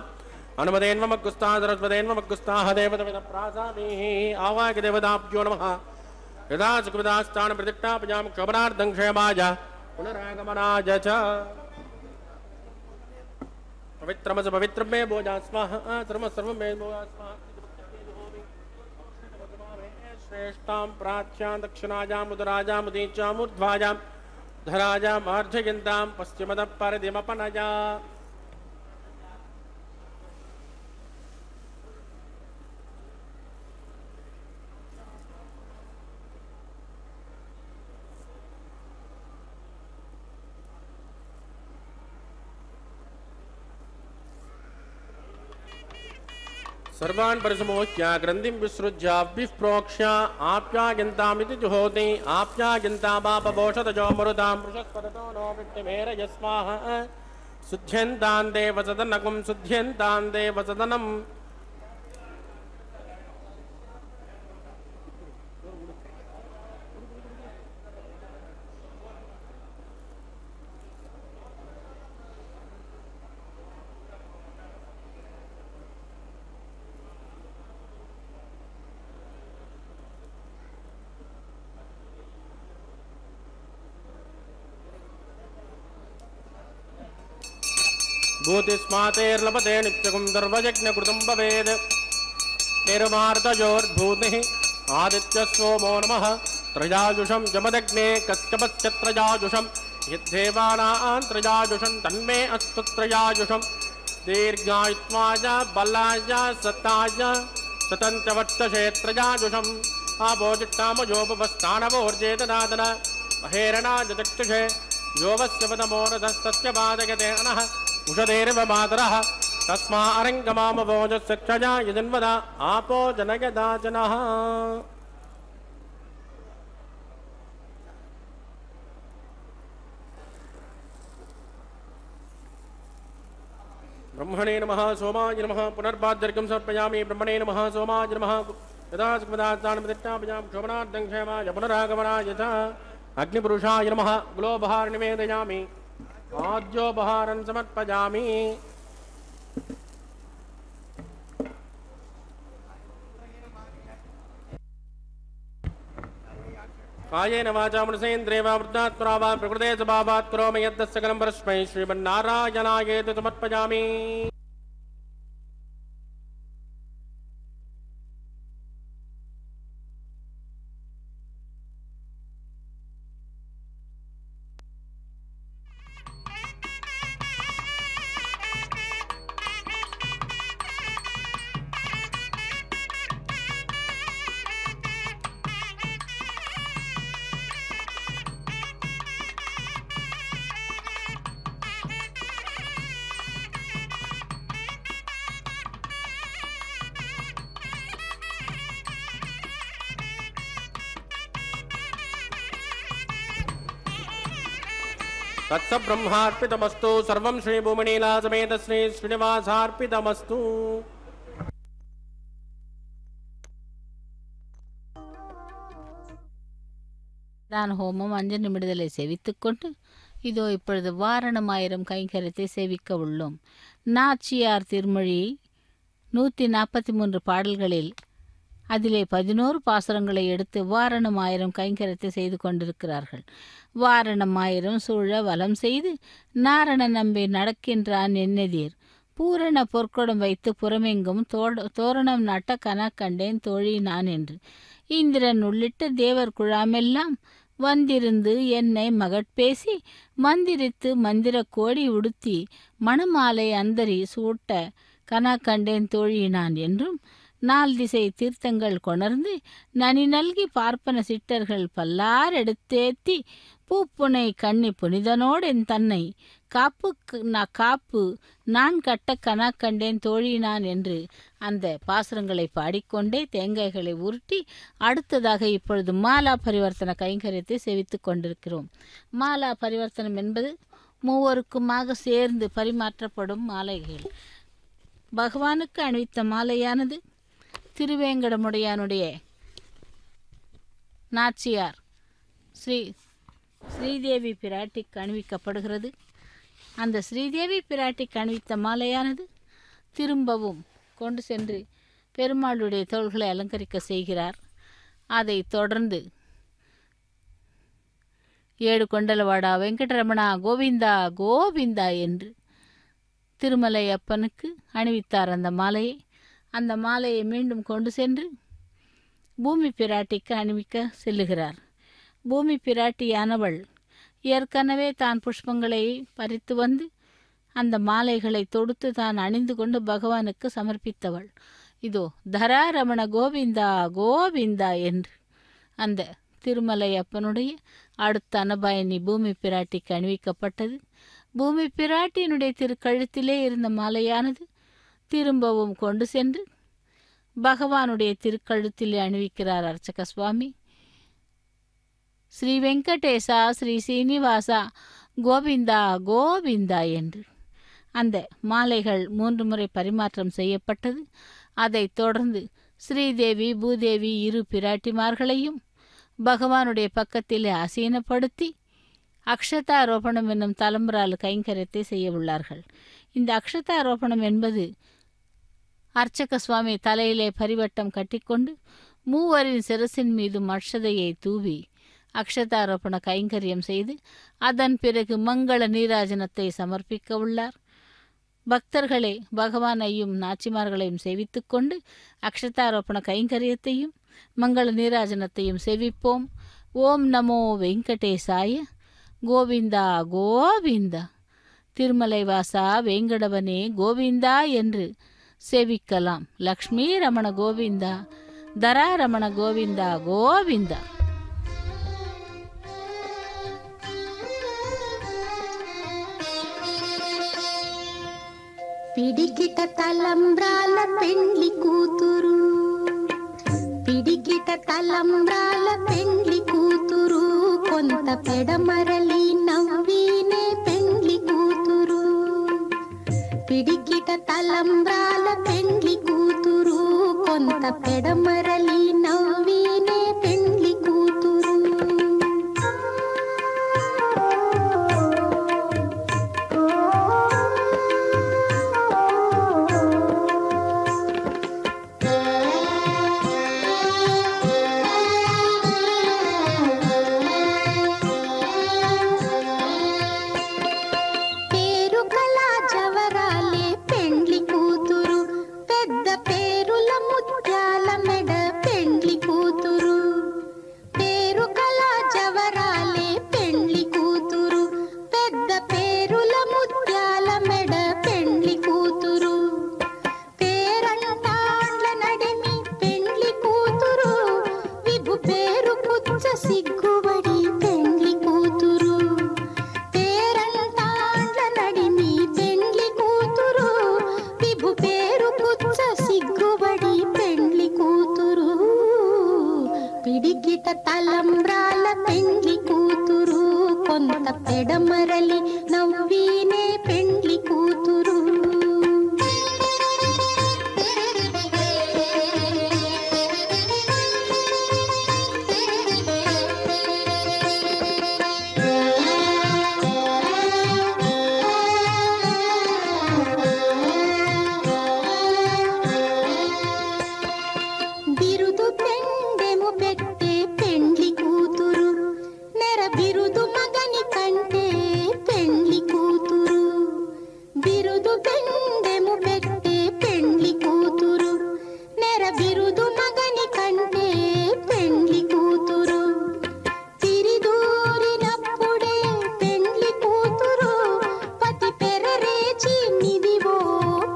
अनुमतेन्वमग्गुस्ताः सरस्वतेन्वमग्गुस्ताः देवतविदप्रासामीः आवाह्य देवताभ्यो नमः यदा सुकृतास्तान् प्रतिष्ठापयां क्षोभनार्थं क्षेमाय पुनरागमनाय च पवित्रमस पवित्र में बोझा स्वाहा सर्व सर्व में बोझा स्वाहा श्रेष्ठां प्राच्यां दक्षिणाजां उदराजां उदीचां ऊर्ध्वाजां धराजां अर्धयन्तां पश्चिमतः परदिमपनजा सर्वान् परिसमोच्य ग्रन्थिं विसृज्य विप्रोक्ष्य आप्यायन्तामिति जुहोति आप्यायन्तामापभोषतजो मरुतां वृषस्पदतो नो वृत्तिमेरय स्वाहा शुद्ध्यन्तां देवसदनकं शुद्ध्यन्तां देवसदनम् भूतिस्मातेर्लभते नित्यकुं सर्वयज्ञकृतं भवेत् निर्मार्तयोर्भूतिः आदित्यस्वोमो नमः त्रयाजुषं जमदग्ने कश्यपश्चत्रयाजुषं यद्धेवानां त्रयाजुषं तन्मे अस्तु त्रयाजुषं दीर्घायुत्वाय बलाय सताय सतन्त्यवर्तसे त्रयाजुषम् आभोजिष्टामयोपवस्थानवोर्जेतनादन महेरणाय चक्षुषे योगस्य पदमोरधस्तस्य पादयते अनः उषधेर्व मातरः तस्मा अरङ्गमामभोजस्य क्षया यजन्वदा आपो जनयदाचनः ब्रह्मणे नमः सोमाय नमः पुनर्पाद्यर्घ्यं समर्पयामि ब्रह्मणे नमः सोमाय नमः यदा सुखदास्तान् प्रतिष्ठापयां क्षोभनार्थं क्षेमाय पुनरागमनाय च अग्निपुरुषाय नमः ग्लोबहार निवेदयामि आद्योपहारं समर्पयामि कायेन वाचा मनसेन्द्रिये वा वृद्धात्मना वा प्रकृते स्वभावात् करोमि यद्दस्य सकलं परस्मै श्रीमन्नारायणायेति समर्पयामि तत्स ब्रह्मार्पितमस्तु सर्वं श्री भूमनीला समेत श्री श्रीनिवासार्पितमस्तु। நான் ஹோமம் 5 நிமிடங்களை சேவித்துக்கொண்டு இதோ இப்பொழுது வாரணமாயிரம் கைங்கரியத்தை சேவிக்க உள்ளோம். நாச்சியார் திருமொழி 143 பாடல்களில் அதிலே 11 பாசுரங்களை எடுத்து வாரணம் 1000 கைங்கரியத்தை செய்து கொண்டிருக்கிறார்கள். வாரணம் 1000 சூழ வலம் செய்து நாரண நம்பி நடக்கின்றான் என்னெதிர் பூரண பொற்கொடம் வைத்து புறமெங்கும் தோரணம் நட்ட கணக்கண்டேன் தோழி நான் என்று இந்திரன் உள்ளிட்ட தேவர் குழாமெல்லாம் வந்திருந்து என்னை மகட்பேசி மந்திரித்து மந்திர கோடி உடுத்தி மணமாலை அந்தரி சூட்ட கணக்கண்டேன் தோழி நான் என்றும் 4 திசை தீர்த்தங்கள் கொணர்ந்து நனி நல்கி பார்ப்பன சிட்டர்கள் பல்லார் எடுத்தேத்தி பூப்புனை கண்ணி புனிதனோடு என் தன்னை காப்பு நான் கட்ட கனா கண்டேன் தோழி நான் என்று அந்த பாசுரங்களை பாடிக்கொண்டே தேங்காய்களை உருட்டி அடுத்ததாக இப்பொழுது மாலா பரிவர்த்தன கைங்கரியத்தை சேவித்து கொண்டிருக்கிறோம். மாலா பரிவர்த்தனம் என்பது மூவருக்குமாக சேர்ந்து பரிமாற்றப்படும் மாலைகள். பகவானுக்கு அணிவித்த மாலையானது திருவேங்கடமுடையானுடைய நாச்சியார் ஸ்ரீதேவி பிராட்டிக்கு அணிவிக்கப்படுகிறது. அந்த ஸ்ரீதேவி பிராட்டிக்கு அணிவித்த மாலையானது திரும்பவும் கொண்டு சென்று பெருமாளுடைய தோள்களை அலங்கரிக்க செய்கிறார். அதை தொடர்ந்து 7 கொண்டலவாடா வெங்கடரமணா கோவிந்தா கோவிந்தா என்று திருமலை அப்பனுக்கு அணிவித்தார் அந்த மாலையை. அந்த மாலையை மீண்டும் கொண்டு சென்று பூமி பிராட்டிக்கு அணிவிக்க செல்லுகிறார். பூமி பிராட்டியானவள் ஏற்கனவே தான் புஷ்பங்களை பறித்து வந்து அந்த மாலைகளை தொடுத்து தான் அணிந்து கொண்டு பகவானுக்கு சமர்ப்பித்தவள். இதோ தராரமண கோவிந்தா கோவிந்தா என்று அந்த திருமலை அப்பனுடைய அடுத்த அனபாயினி பூமி பிராட்டிக்கு அணிவிக்கப்பட்டது. பூமி பிராட்டியினுடைய திருக்கழுத்திலே இருந்த மாலையானது திரும்பவும் கொண்டு சென்று பகவானுடைய திருக்கழுத்திலே அணிவிக்கிறார் அர்ச்சக சுவாமி. ஸ்ரீ வெங்கடேசா ஸ்ரீ சீனிவாசா கோவிந்தா கோவிந்தா என்று அந்த மாலைகள் 3 முறை பரிமாற்றம் செய்யப்பட்டது. அதைத் தொடர்ந்து ஸ்ரீதேவி பூதேவி 2 பிராட்டிமார்களையும் பகவானுடைய பக்கத்திலே ஆசீனப்படுத்தி அக்ஷதாரோபணம் என்னும் தலைமுறால் கைங்கரியத்தை செய்ய உள்ளார்கள். இந்த அக்ஷதாரோபணம் என்பது அர்ச்சக சுவாமி தலையிலே பரிவட்டம் கட்டிக்கொண்டு மூவரின் சிரசின் மீது அக்ஷதையை தூவி அக்ஷதாரோபண கைங்கரியம் செய்து அதன் பிறகு மங்கள நீராஜனத்தை சமர்ப்பிக்க உள்ளார். பக்தர்களே பகவானையும் நாச்சிமார்களையும் சேவித்து கொண்டு அக்ஷதாரோபண கைங்கரியத்தையும் மங்கள நீராஜனத்தையும் சேவிப்போம். ஓம் நமோ வெங்கடேசாய கோவிந்தா கோவிந்தா திருமலை வாசா வேங்கடவனே கோவிந்தா என்று சேவிக்கலாம். லக்ஷ்மி ரமண கோவிந்தா தராரமண கோவிந்தா கோவிந்தா. పిడికిట తలంబ్రాల పెండ్లి కూతురు పిడికిట తలంబ్రాల పెండ్లి కూతురు కొంత పెడమరలి నవ్వినే పెండ్లి కూతురు పిడికిట తలంబ్రాల పెండ్లి కూతురు కొంత పెడమరలి నవ్వినే పెండ్లి కూతురు పిడికిట తలంబ్రాల పెండ్లి కూతురు కొంత కొంత పెడమరలి నవ్వీనే పెండ్లి కూతురు. బిరుదు పెండెము పెట్టే పెండ్లి కూతురు, నెర బిరుదు మగని కంటే పెండ్లి కూతురు. బిరుదు పెండెము పెట్టే పెండ్లి కూతురు, నెర బిరుదు మగని కంటే పెండ్లి కూతురు. తిరిదూరినప్పుడే పెండ్లి కూతురు, పతి పెరరేచి నిదివో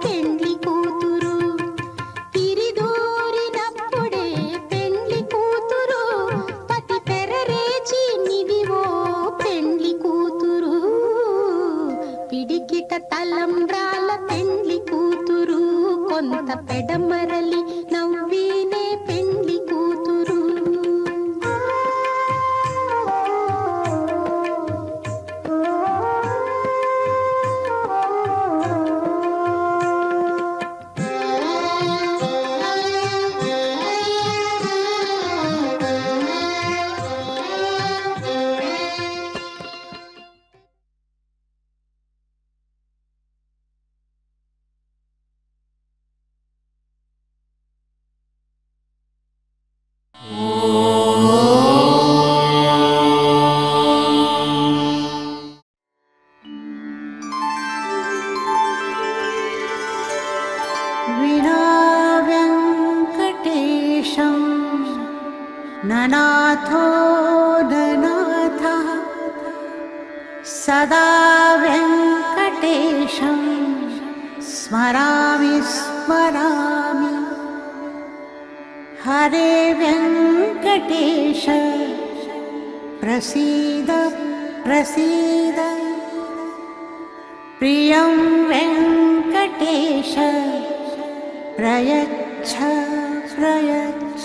పెండ్లి కూతురు. తిరిదూరినప్పుడే పెండ్లి కూతురు, పతి పెరరేచి నిదివో పెండ్లి కూతురు. పిడికిట తలంబ్రాల పెండ్లి కూతురు, కొంత పెడమరలి నవ్వీనే పెండ్లి కూతురు. विना वेङ्कटेशं ननाथो ननाथः, सदा वेङ्कटेशं स्मरामि स्मरामि. हरे वेङ्कटेश प्रसीद प्रसीद, प्रियं वेङ्कटेश प्रयच्छ प्रयच्छ.